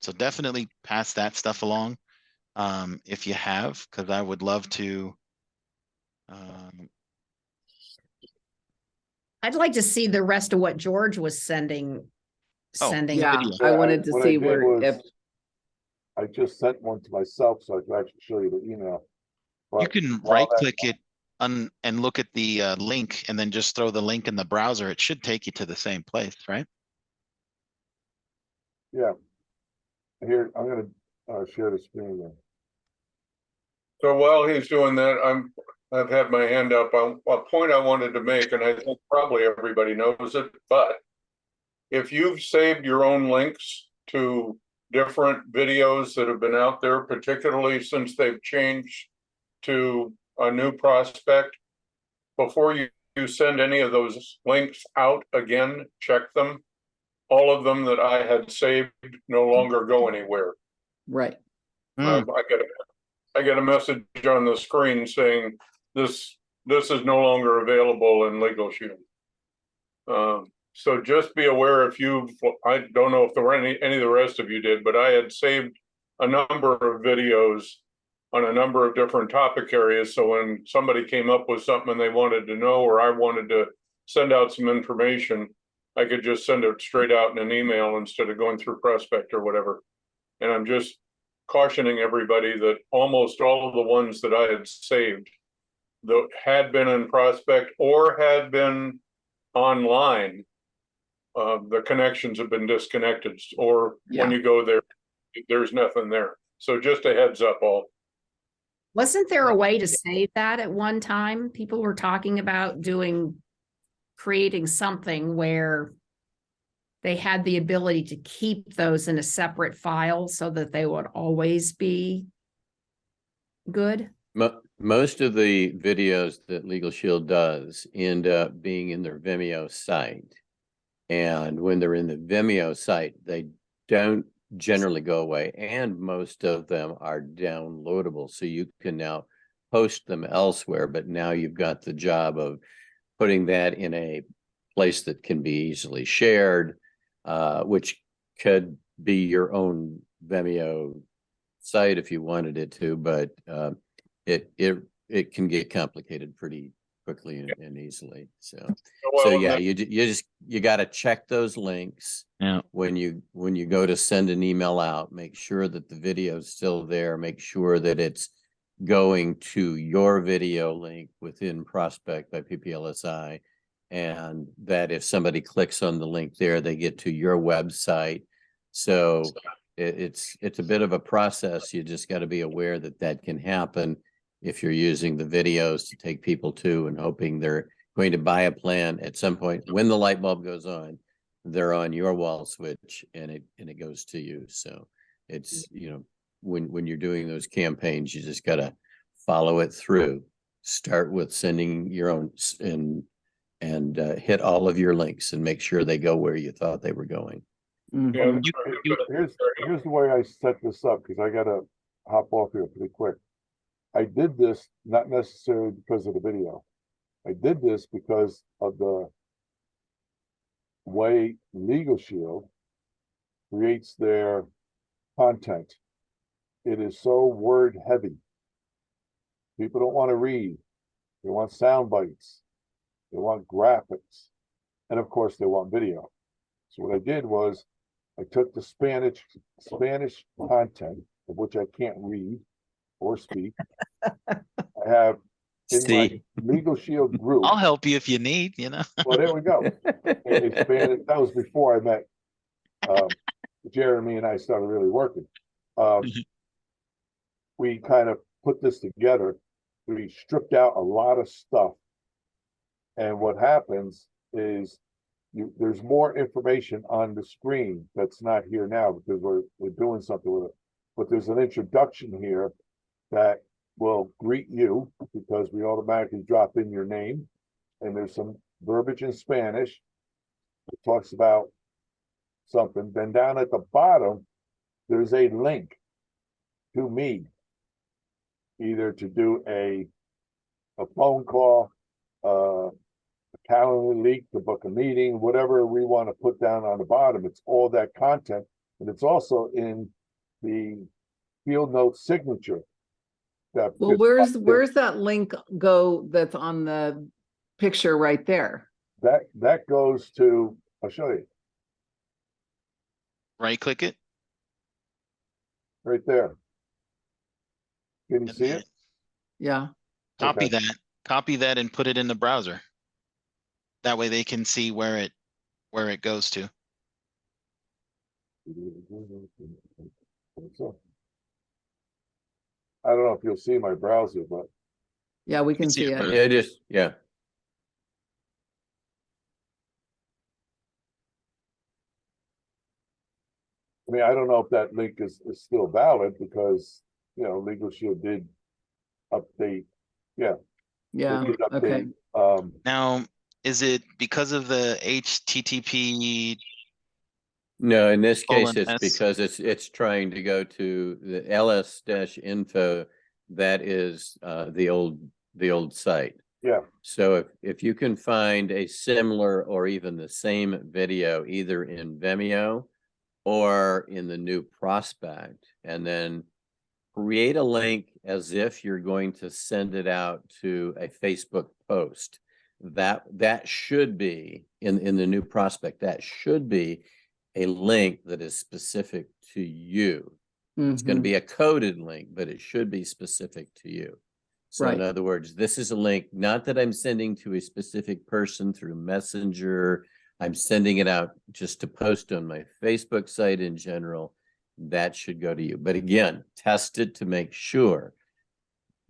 So definitely pass that stuff along if you have, because I would love to. I'd like to see the rest of what George was sending. Oh, Yeah, video. I wanted to what see did where, was if, I just sent one to myself, so I can actually show you the email. You But can while right that- click it and look at the link, and then just throw the link in the browser. It should take you to the same place, right? Yeah. Here, I'm gonna share the screen there. So while he's doing that, I've had my hand up on a point I wanted to make, and I think probably everybody knows it, but if you've saved your own links to different videos that have been out there, particularly since they've changed to a new prospect, before you send any of those links out again, check them. All of them that I had saved no longer go anywhere. right, I get a message on the screen saying this is no longer available in Legal Shield. So just be aware if I don't know if there were any of the rest of you did, but I had saved a number of videos on a number of different topic areas. So when somebody came up with something they wanted to know, or I wanted to send out some information, I could just send it straight out in an email instead of going through Prospect or whatever. And I'm just cautioning everybody that almost all of the ones that I had saved that had been in Prospect or had been online the connections have been disconnected, or when Yeah. you go there, there's nothing there. So just a heads up all. Wasn't there a way to save that at one time? People were talking about creating something where they had the ability to keep those in a separate file so that they would always be good. Most of the videos that Legal Shield does end up being in their Vimeo site. And when they're in the Vimeo site, they don't generally go away. And most of them are downloadable. So you can now post them elsewhere, but now you've got the job of putting that in a place that can be easily shared, which could be your own Vimeo site if you wanted it to, but it can get complicated pretty quickly and easily. So yeah, you got to check those links. Yeah. When you go to send an email out, make sure that the video is still there. Make sure that it's going to your video link within Prospect by PPLSI, and that if somebody clicks on the link there, they get to your website. So it's a bit of a process. You just got to be aware that that can happen if you're using the videos to take people to and hoping they're going to buy a plan at some point. When the light bulb goes on, they're on your wall switch and it goes to you. So it's, when you're doing those campaigns, you just got to follow it through. Start with sending your own and hit all of your links and make sure they go where you thought they were going. Mhm. Here's the way I set this up, because I gotta hop off here pretty quick. I did this not necessarily because of the video. I did this because of the way Legal Shield creates their content. It is so word heavy. People don't want to read. They want sound bites. They want graphics. And of course, they want video. So what I did was I took the Spanish content, of which I can't read or speak. I have in my Legal Shield group. I'll help you if you need, Well, there we go. Spanish, that was before I met Jeremy and I started really working. We kind of put this together. We stripped out a lot of stuff. And what happens is there's more information on the screen that's not here now because we're doing something with it. But there's an introduction here that will greet you because we automatically drop in your name. And there's some verbiage in Spanish. It talks about something. Then down at the bottom, there's a link to me, either to do a phone call, a calendar leak, to book a meeting, whatever we want to put down on the bottom. It's all that content, and it's also in the field note signature. Well, where's that link go that's on the picture right there? That goes to, I'll show you. Right click it. Right there. Can you see it? Yeah. Copy Okay. Copy that and put it in the browser. That way they can see where it goes to. I don't know if you'll see my browser, but Yeah, we can see it. Yeah. I mean, I don't know if that link is still valid because, Legal Shield did update. Yeah. Yeah, They did okay. update. Now, is it because of the HTTP? No, in this case, Colon it's S. because it's trying to go to the ls-info. That is the old site. Yeah. So if you can find a similar or even the same video either in Vimeo or in the new Prospect, and then create a link as if you're going to send it out to a Facebook post, that should be in the new Prospect. That should be a link that is specific to you. It's going to be a coded link, but it should be specific to you. So in other words, this is a link, not that I'm sending to a specific person through Messenger. I'm sending it out just to post on my Facebook site in general, that should go to you. But again, test it to make sure.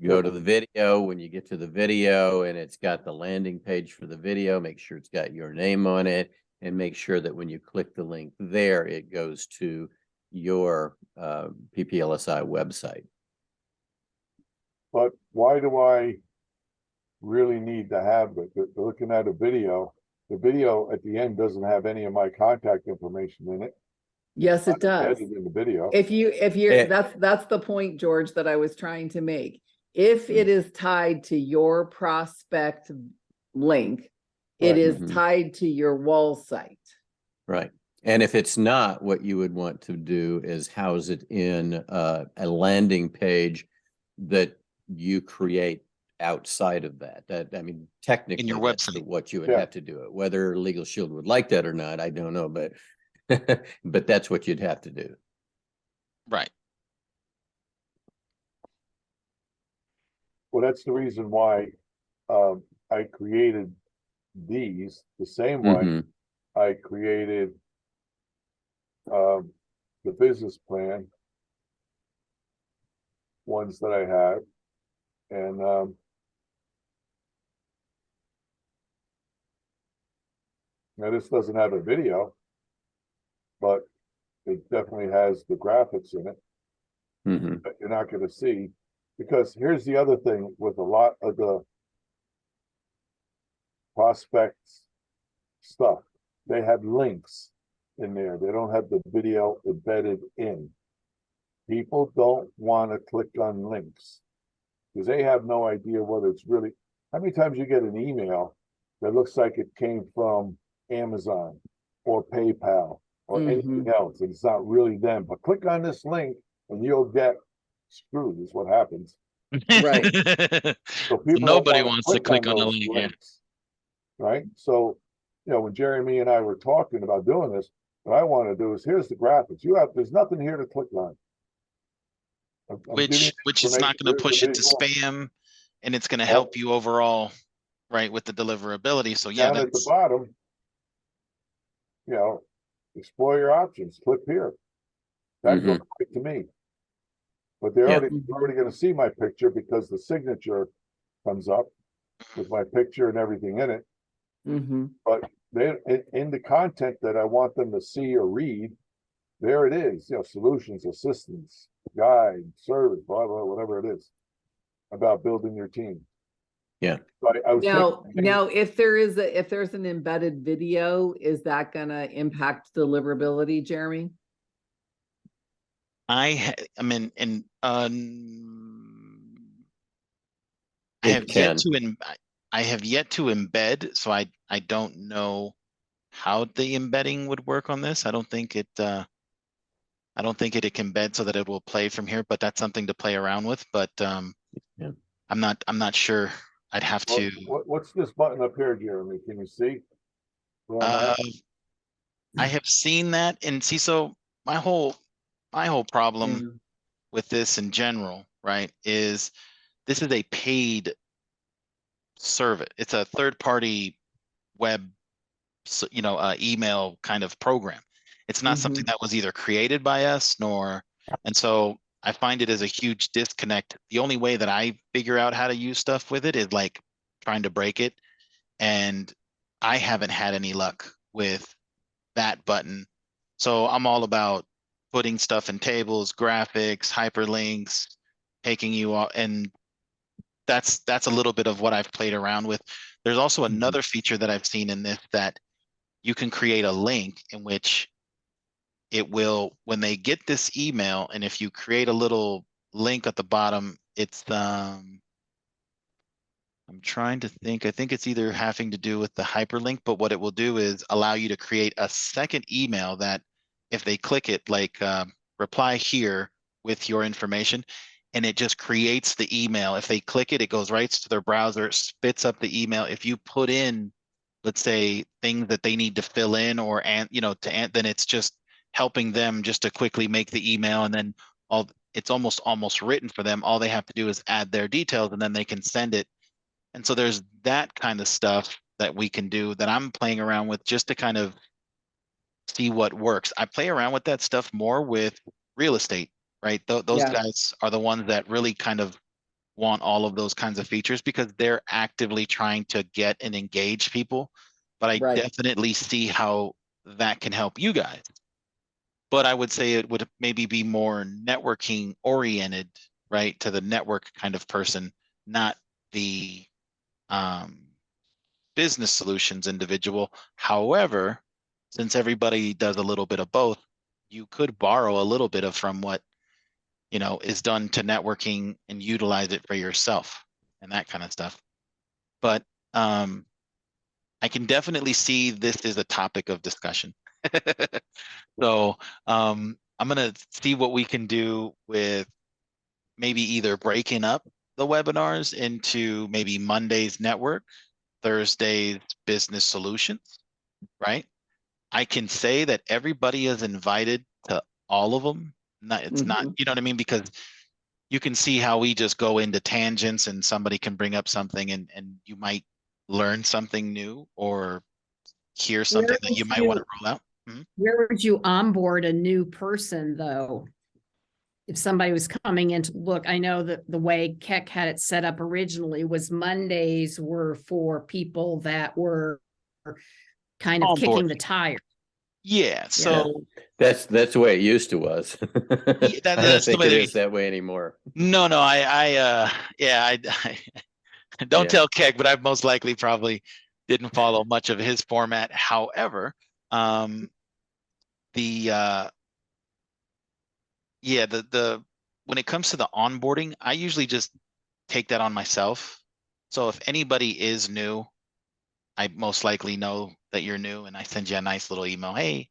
Go to the video. When you get to the video and it's got the landing page for the video, make sure it's got your name on it, and make sure that when you click the link there, it goes to your PPLSI website. But why do I really need to have it? Looking at a video, the video at the end doesn't have any of my contact information in it. Yes, it does. Embedded in the video. If you're, Eh. that's the point, George, that I was trying to make. If it is tied to your prospect link, it Right. is Mhm. tied to your wall site. Right. And if it's not, what you would want to do is house it in a landing page that you create outside of that. That, I mean, technically, your that's website. what you would Yeah. have to do it. Whether Legal Shield would like that or not, I don't know, but but that's what you'd have to do. Right. Well, that's the reason why I created these the same way Mhm. I created the business plan ones that I have. And now this doesn't have a video, but it definitely has the graphics in it Mhm. that you're not going to see. Because here's the other thing with a lot of the prospects stuff, they have links in there. They don't have the video embedded in. People don't want to click on links because they have no idea whether it's really. How many times you get an email that looks like it came from Amazon or PayPal or anything else, and it's not really them. But click on this link and you'll get screwed. Is what happens. Right. So people don't Nobody wanna wants to click on the those link. Yeah. links, right? So, when Jeremy and I were talking about doing this, what I want to do is here's the graphics. There's nothing here to click on. I'm giving you Which is not information. going to Here's push the it to visual. spam, and it's going to help you overall, right, with the deliverability. So yeah, Down at the that's bottom, explore your options. Click here. That goes right to me. But they're Yeah. already going to see my picture because the signature comes up with my picture and everything in it. Mm-hmm. But they in the content that I want them to see or read, there it is. Solutions, assistance, guide, service, blah blah, whatever it is about building your team. Yeah. So I was Now, if there's an embedded video, is that gonna impact deliverability, Jeremy? I mean, and I It have can. yet to I have yet to embed, so I don't know how the embedding would work on this. I don't think it can embed so that it will play from here, but that's something to play around with. But Yeah. I'm not sure. I'd have to. What's this button up here, Jeremy? Can you see? I have seen that, and see, so my whole problem with this in general, right, is this is a paid service. It's a third-party web, email kind of program. It's not something that was either created by us and so I find it as a huge disconnect. The only way that I figure out how to use stuff with it is like trying to break it, and I haven't had any luck with that button. So I'm all about putting stuff in tables, graphics, hyperlinks, taking you all, and that's a little bit of what I've played around with. There's also another feature that I've seen in this that you can create a link in which it will, when they get this email, and if you create a little link at the bottom, it's I'm trying to think. I think it's either having to do with the hyperlink, but what it will do is allow you to create a second email that if they click it, like reply here with your information, and it just creates the email. If they click it, it goes right to their browser, it spits up the email. If you put in, let's say, things that they need to fill in or, then it's just helping them just to quickly make the email, and then it's almost written for them. All they have to do is add their details and then they can send it. And so there's that kind of stuff that we can do that I'm playing around with just to kind of see what works. I play around with that stuff more with real estate, right? Those Yeah. guys are the ones that really kind of want all of those kinds of features because they're actively trying to get and engage people. But I Right. definitely see how that can help you guys. But I would say it would maybe be more networking oriented, right? To the network kind of person, not the business solutions individual. However, since everybody does a little bit of both, you could borrow a little bit of from what, is done to networking and utilize it for yourself and that kind of stuff. But I can definitely see this is a topic of discussion. So I'm gonna see what we can do with maybe either breaking up the webinars into maybe Monday's network, Thursday's business solutions, right? I can say that everybody is invited to all of them. It's not, Mhm. you know what I mean? Because you can see how we just go into tangents and somebody can bring up something and you might learn something new or hear something Where that would you might want to you, roll out. Mhm. where would you onboard a new person though? If somebody was coming in to look, I know that the way Keck had it set up originally was Mondays were for people that were kind of On board. kicking the tire. Yeah. So That's the way it used to was. yeah, I don't that's the think way it they, is that way anymore. no, I don't Yeah. tell Keck, but I most likely probably didn't follow much of his format. However, the yeah, the when it comes to the onboarding, I usually just take that on myself. So if anybody is new, I most likely know that you're new and I send you a nice little email, hey,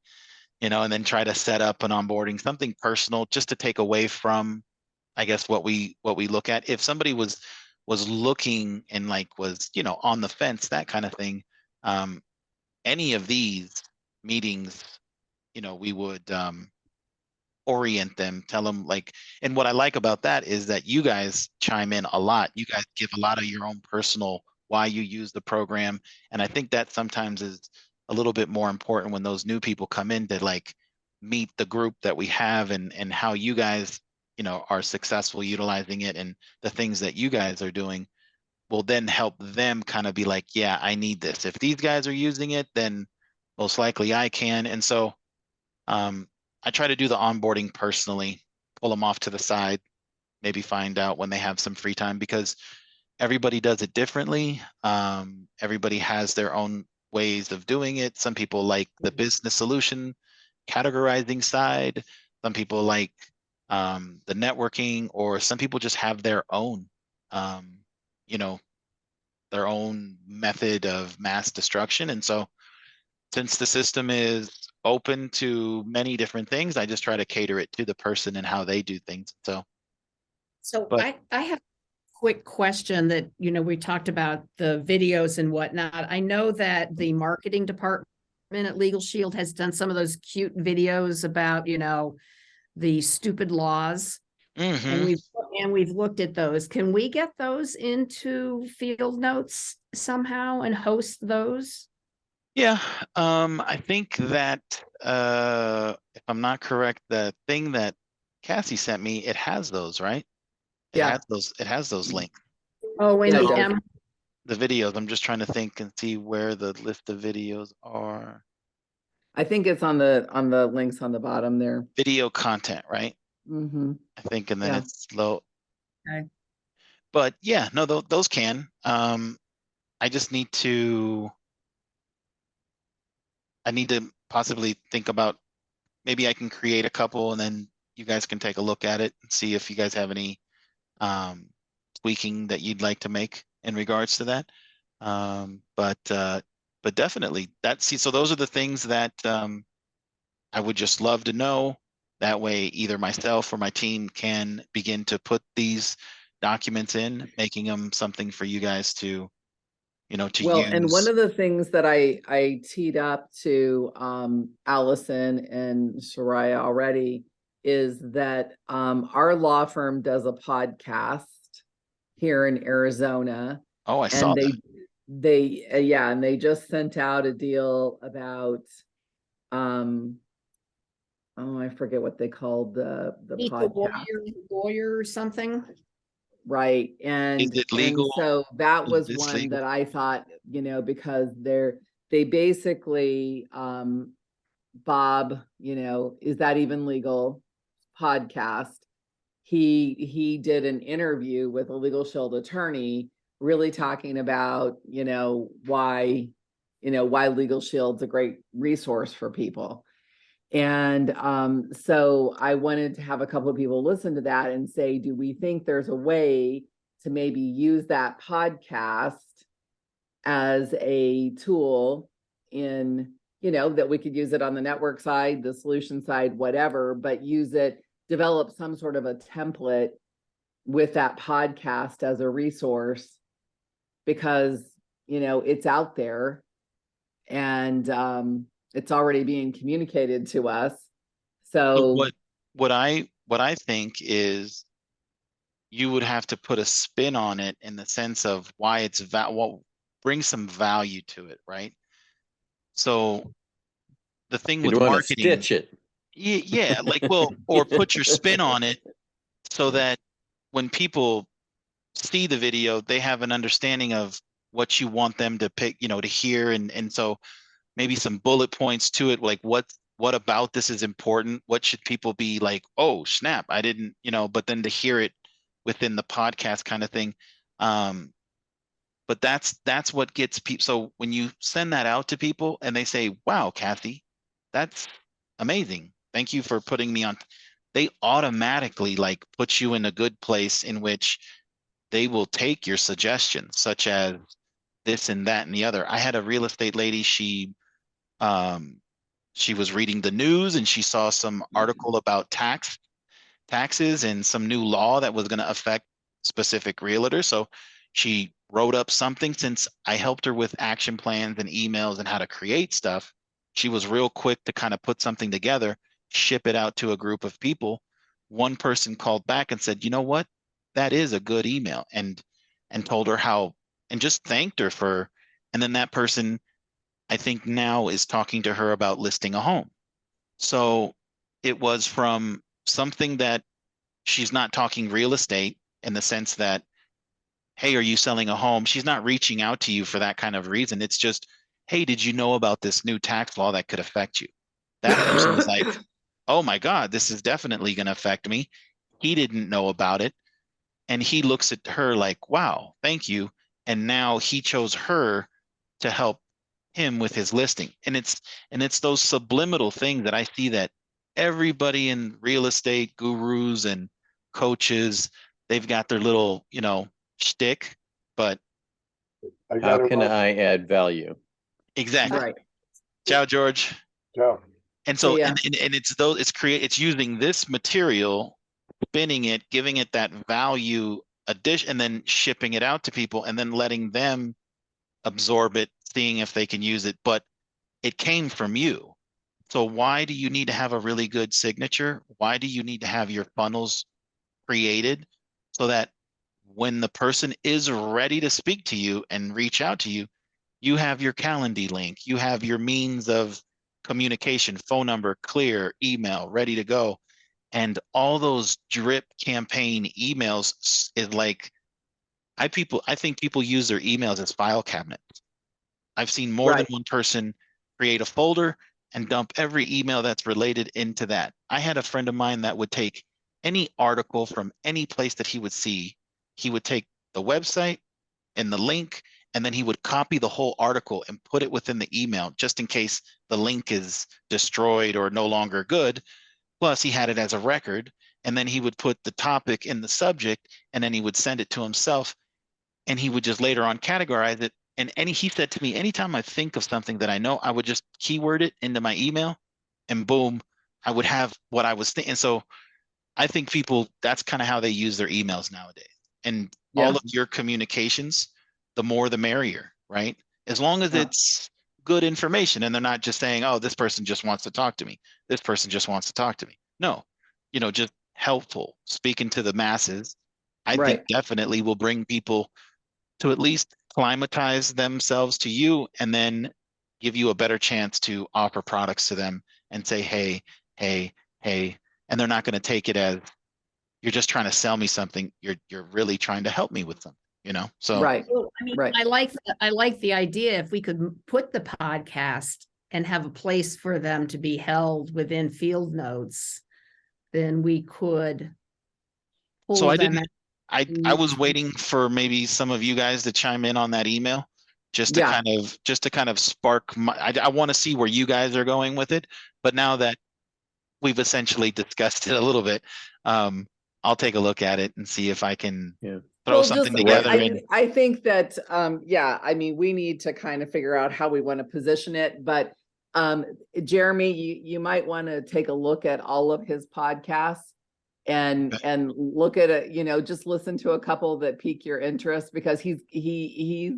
and then try to set up an onboarding, something personal just to take away from, I guess, what we look at. If somebody was looking and like was, on the fence, that kind of thing, any of these meetings, we would orient them, tell them like, and what I like about that is that you guys chime in a lot. You guys give a lot of your own personal why you use the program. And I think that sometimes is a little bit more important when those new people come in to like meet the group that we have and how you guys, are successful utilizing it and the things that you guys are doing will then help them kind of be like, yeah, I need this. If these guys are using it, then most likely I can. And so I try to do the onboarding personally, pull them off to the side, maybe find out when they have some free time because everybody does it differently. Everybody has their own ways of doing it. Some people like the business solution categorizing side. Some people like the networking, or some people just have um, you know, their own method of mass destruction. And so since the system is open to many different things, I just try to cater it to the person and how they do things. So But I have a quick question that, we talked about the videos and whatnot. I know that the marketing department at Legal Shield has done some of those cute videos about, the stupid laws. And we've looked at those. Can we get those into Field Notes somehow and host those? yeah, I think that if I'm not correct, the thing that Cassie sent me, it has those, right? Yeah. It has those links. Oh, in Yeah, it the does. The videos. I'm just trying to think and see where the list of videos are. I think it's on the links on the bottom there. Video content, right? Mm-hmm. I think, and then Yeah. it's low. Okay. But yeah, no, those can. I just need to. I need to possibly think about maybe I can create a couple and then you guys can take a look at it and see if you guys have any tweaking that you'd like to make in regards to that. But definitely so those are the things that I would just love to know. That way, either myself or my team can begin to put these documents in, making them something for you guys to, to Well, use. and one of the things that I teed up to Allison and Soraya already is that our law firm does a podcast here in Arizona, Oh, I saw and that. they yeah, and they just sent out a deal about oh, I forget what they called the Meet the podcast. lawyer or something. Right. Is it And legal? so that Is was this one legal? that I thought, because they basically, Bob, is that even legal podcast? He did an interview with a Legal Shield attorney, really talking about, why Legal Shield's a great resource for people. And so I wanted to have a couple of people listen to that and say, do we think there's a way to maybe use that podcast as a tool in, that we could use it on the network side, the solution side, whatever, but use it, develop some sort of a template with that podcast as a resource, because, it's out there and it's already being communicated to us. So So what I think is you would have to put a spin on it in the sense of why it's what brings some value to it, right? So the thing You'd with want to marketing, stitch it. yeah, like, well, or put your spin on it so that when people see the video, they have an understanding of what you want them to pick, to hear. And so maybe some bullet points to it, like what about this is important? What should people be like, oh, snap, I didn't, but then to hear it within the podcast kind of thing. But that's what gets people. So when you send that out to people and they say, wow, Kathy, that's amazing. Thank you for putting me on. They automatically like put you in a good place in which they will take your suggestions, such as this and that and the other. I had a real estate lady, she was reading the news and she saw some article about taxes and some new law that was going to affect specific realtors. So she wrote up something. Since I helped her with action plans and emails and how to create stuff, she was real quick to kind of put something together, ship it out to a group of people. One person called back and said, you know what? That is a good email, and told her how, and just thanked her for, and then that person, I think now is talking to her about listing a home. So it was from something that she's not talking real estate in the sense that, hey, are you selling a home? She's not reaching out to you for that kind of reason. It's just, hey, did you know about this new tax law that could affect you? That person is like, oh my God, this is definitely going to affect me. He didn't know about it. And he looks at her like, wow, thank you. And now he chose her to help him with his listing. And it's those subliminal things that I see that everybody in real estate, gurus and coaches, they've got their little, shtick, but I How gotta can run. I add value? exactly. right. Ciao, George. Ciao. And So so, yeah, and it's those, it's using this material, spinning it, giving it that value addition, and then shipping it out to people and then letting them absorb it, seeing if they can use it. But it came from you. So why do you need to have a really good signature? Why do you need to have your funnels created so that when the person is ready to speak to you and reach out to you, you have your Calendly link, you have your means of communication, phone number, clear, email, ready to go. And all those drip campaign emails is like, I think people use their emails as file cabinets. I've seen more than right. one person create a folder and dump every email that's related into that. I had a friend of mine that would take any article from any place that he would see. He would take the website and the link, and then he would copy the whole article and put it within the email just in case the link is destroyed or no longer good. Plus, he had it as a record, and then he would put the topic in the subject, and then he would send it to himself, and he would just later on categorize it. And he said to me, anytime I think of something that I know, I would just keyword it into my email, and boom, I would have what I was thinking. So I think people, that's kind of how they use their emails nowadays. And Yeah. all of your communications, the more the merrier, right? As long as Yeah. it's good information and they're not just saying, oh, this person just wants to talk to me. This person just wants to talk to me. No, just helpful, speaking to the masses, I think Right. definitely will bring people to at least climatize themselves to you, and then give you a better chance to offer products to them and say, hey, hey, hey, and they're not going to take it as you're just trying to sell me something. You're really trying to help me with something, you know? So Right, Well, I mean, right. I like the idea if we could put the podcast and have a place for them to be held within field notes, then we could so pull I them. didn't I was waiting for maybe some of you guys to chime in on that email just to Yeah. kind of spark my I want to see where you guys are going with it. But now that we've essentially discussed it a little bit, I'll take a look at it and see if I can Yeah. throw something together. I think that, yeah, I mean, we need to kind of figure out how we want to position it, but Jeremy, you might want to take a look at all of his podcasts and look at it, you know, just listen to a couple that pique your interest, because he's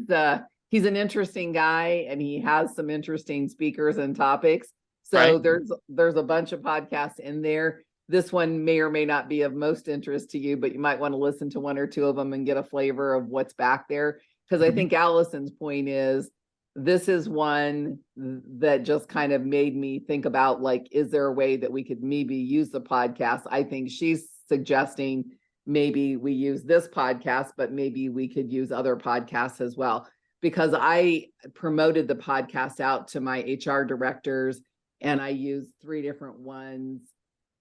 an interesting guy and he has some interesting speakers and topics. So Right. there's a bunch of podcasts in there. This one may or may not be of most interest to you, but you might want to listen to one or two of them and get a flavor of what's back there. Because I think Allison's point is, this is one that just kind of made me think about, like, is there a way that we could maybe use the podcast? I think she's suggesting maybe we use this podcast, but maybe we could use other podcasts as well. Because I promoted the podcast out to my HR directors and I used 3 different ones.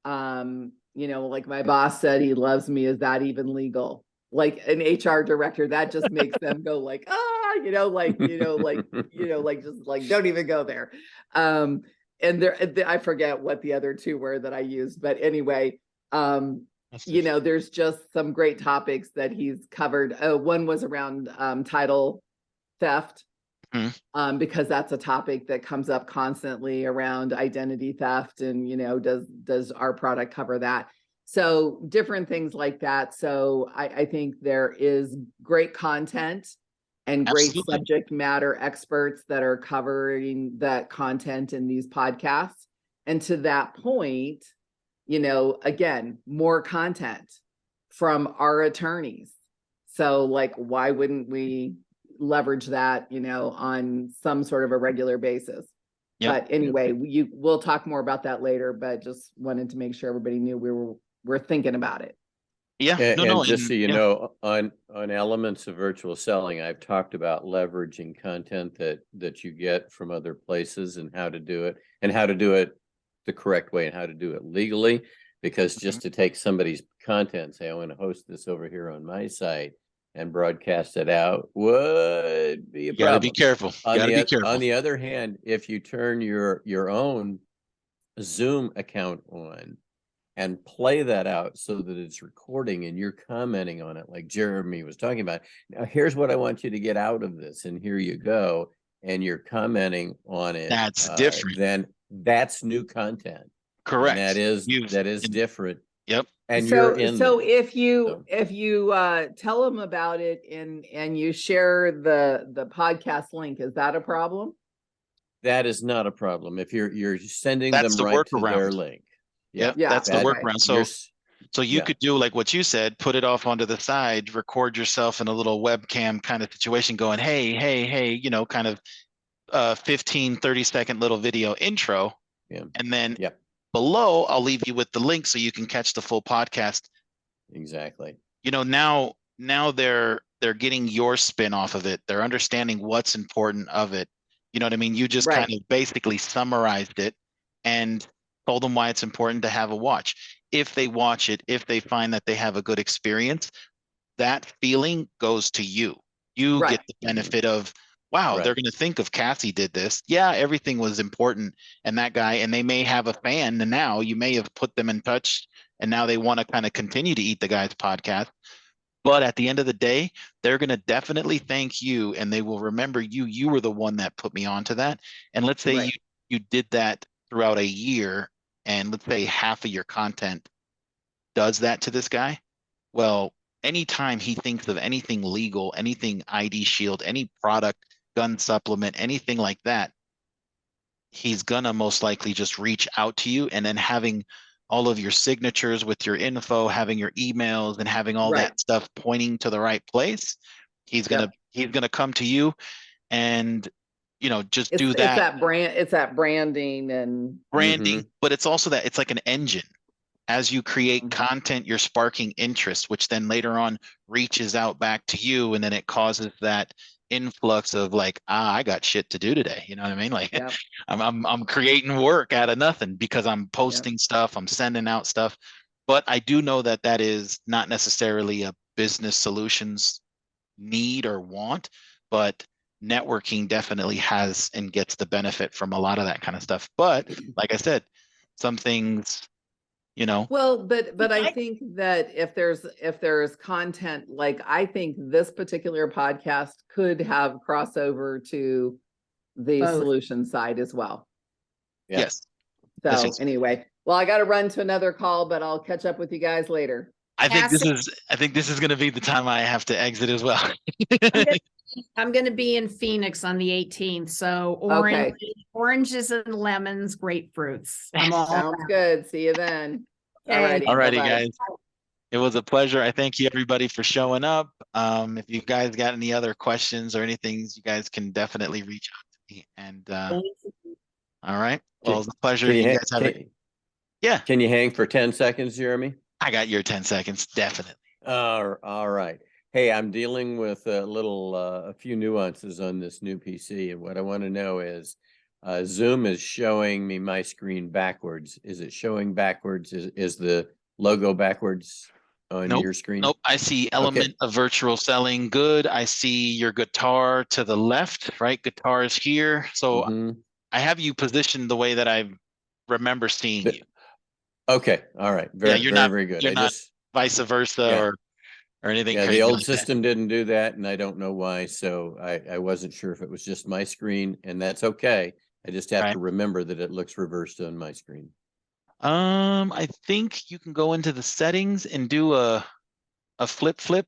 You know, like my boss said, he loves me. Is that even legal? Like an HR director, that just makes them go like, you know, like, just like, don't even go there. And I forget what the other 2 were that I used, but anyway, you know, there's just some great topics that he's covered. One was around title theft, because that's a topic that comes up constantly around identity theft, and, you know, does our product cover that? So different things like that. So I think there is great content and great Absolutely. subject matter experts that are covering that content in these podcasts. And to that point, you know, again, more content from our attorneys. So, like, why wouldn't we leverage that, you know, on some sort of a regular basis? Yep. But anyway, we'll talk more about that later, but just wanted to make sure everybody knew we're thinking about it. Yeah. And just so you know, on elements of virtual selling, I've talked about leveraging content that you get from other places and how to do it the correct way and how to do it legally. Because just to take somebody's content and say, I want to host this over here on my site and broadcast it out would be a problem. You gotta be careful. On the other hand, if you turn your own Zoom account on and play that out so that it's recording and you're commenting on it, like Jeremy was talking about, now here's what I want you to get out of this, and here you go, and you're commenting on it, That's different. then that's new content. Correct. And that is different. Yep. And so if you tell them about it and you share the podcast link, is that a problem? That is not a problem if you're sending That's them the right to workaround. their link. Yeah, that's the workaround. So you yeah. could do like what you said, put it off onto the side, record yourself in a little webcam kind of situation going, hey, you know, kind of 15, 30-second little video intro. Yeah. And then below, I'll leave you with the link so you can catch the full podcast. Exactly. You know, now they're getting your spin off of it. They're understanding what's important of it. You know what I mean? You just kind of basically summarized it and told them why it's important to have a watch. If they watch it, if they find that they have a good experience, that feeling goes to you. You get the benefit of, wow, they're going to think of Cassie did this. Yeah, everything was important. And that guy, and they may have a fan, and now you may have put them in touch, and now they want to kind of continue to eat the guy's podcast. But at the end of the day, they're going to definitely thank you, and they will remember you. You were the one that put me onto that. And let's say you did that throughout a year, and let's say half of your content does that to this guy. Well, anytime he thinks of anything legal, anything ID Shield, any product, gun supplement, anything like that, he's gonna most likely just reach out to you, and then having all of your signatures with your info, having your emails, and having all that stuff pointing to the right place, he's gonna come to you, and just It's do it's that that brand, it's that branding and branding, but it's also that it's like an engine. As you create content, you're sparking interest, which then later on reaches out back to you, and then it causes that influx of like, I got shit to do today. You know what I mean? Like, Yep. I'm creating work out of nothing because I'm posting stuff, I'm sending out stuff. But I do know that that is not necessarily a business solutions need or want, but networking definitely has and gets the benefit from a lot of that kind of stuff. But like I said, some things, Well, but I I- think that if there's content, like I think this particular podcast could have crossover to the Both. solution side as well. Yeah. yes. So Yes, yes. anyway, well, I got to run to another call, but I'll catch up with you guys later. I think Cassie- this is going to be the time I have to exit as well. I'm gonna be in Phoenix on the 18th, so Okay. oranges and lemons, grapefruits. I'm all Sounds about good. See you then. Okay. Alrighty. Alrighty, bye-bye. guys. It was a pleasure. I thank you everybody for showing up. If you guys got any other questions or anything, you guys can definitely reach out to me. And all right. Well, it was a pleasure. Can you, You hang, guys have it. Yeah, can you hang for 10 seconds, Jeremy? I got your 10 seconds. Definitely. All right. Hey, I'm dealing with a few nuances on this new PC, and what I want to know is, Zoom is showing me my screen backwards. Is it showing backwards? Is the logo backwards on Nope. your screen? Nope. I see element of virtual selling. Good. I see your guitar to the left, right? Guitar is here. So Mhm. I have you positioned the way that I remember seeing But- you. Okay. All right. Yeah, you're not- Very good. you're not vice versa Yeah. or anything Yeah, crazy the old like that. system didn't do that, and I don't know why. So I wasn't sure if it was just my screen, and that's okay. I just have Right. to remember that it looks reversed on my screen. I think you can go into the settings and do a flip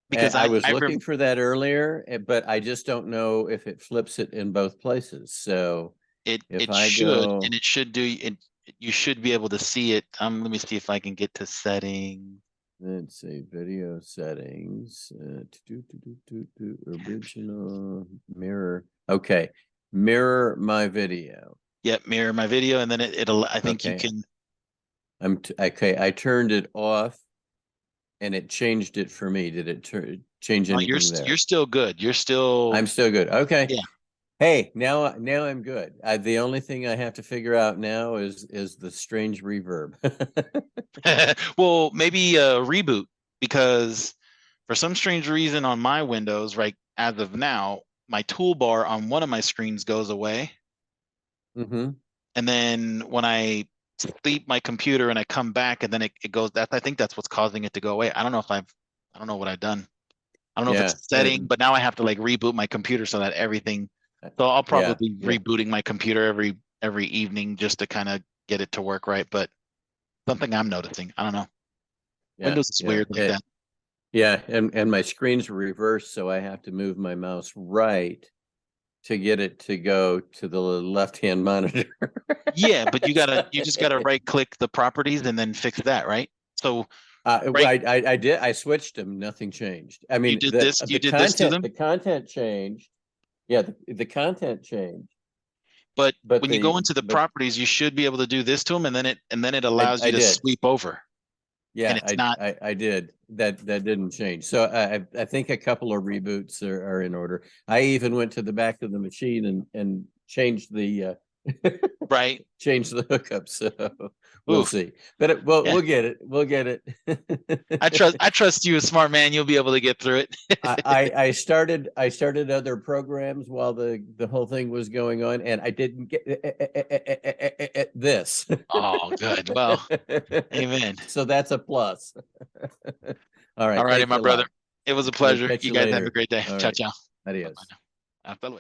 because I was looking for that earlier, but I just don't know if it flips it in both places. So it if I should, go, and it should do it. You should be able to see it. Let me see if I can get to settings. let's see, video settings, original mirror. Okay, mirror my video. Yep, mirror my video, and then it'll. I think you Okay. can. Okay. I turned it off, and it changed it for me. Did it change Oh, anything there? you're still good. You're still. I'm still good. Okay. Yeah. Hey, now I'm good. The only thing I have to figure out now is the strange reverb. Well, maybe a reboot, because for some strange reason on my Windows, right as of now, my toolbar on one of my screens goes away. Mm-hmm. And then when I sleep my computer and I come back and then it goes, I think that's what's causing it to go away. I don't know what I've done. I don't know if it's a setting, but now I have to like reboot my computer so that everything. So I'll probably be rebooting my computer every evening just to kind of get it to work right. But something I'm noticing, I don't know. Windows is weird like that. Yeah, and my screen's reversed, so I have to move my mouse right to get it to go to the left-hand monitor. Yeah, but you just gotta right click the properties and then fix that, right? So I did. I switched them. Nothing changed. I mean, you did this to them? The content changed. Yeah, the content changed. But when you go into the properties, you should be able to do this to them, and then it allows you to sweep over. Yeah, and it's not. I did. That didn't change. So I think a couple of reboots are in order. I even went to the back of the machine and changed the right. Change the hookup. So we'll see. But we'll get it. We'll get it. I trust you, a smart man. You'll be able to get through it. I started other programs while the whole thing was going on, and I didn't get this. Oh, good. Well, amen. So that's a plus. All right. All righty, my brother. It was a pleasure. You guys have a great day. Ciao, ciao. Adios. Hasta luego.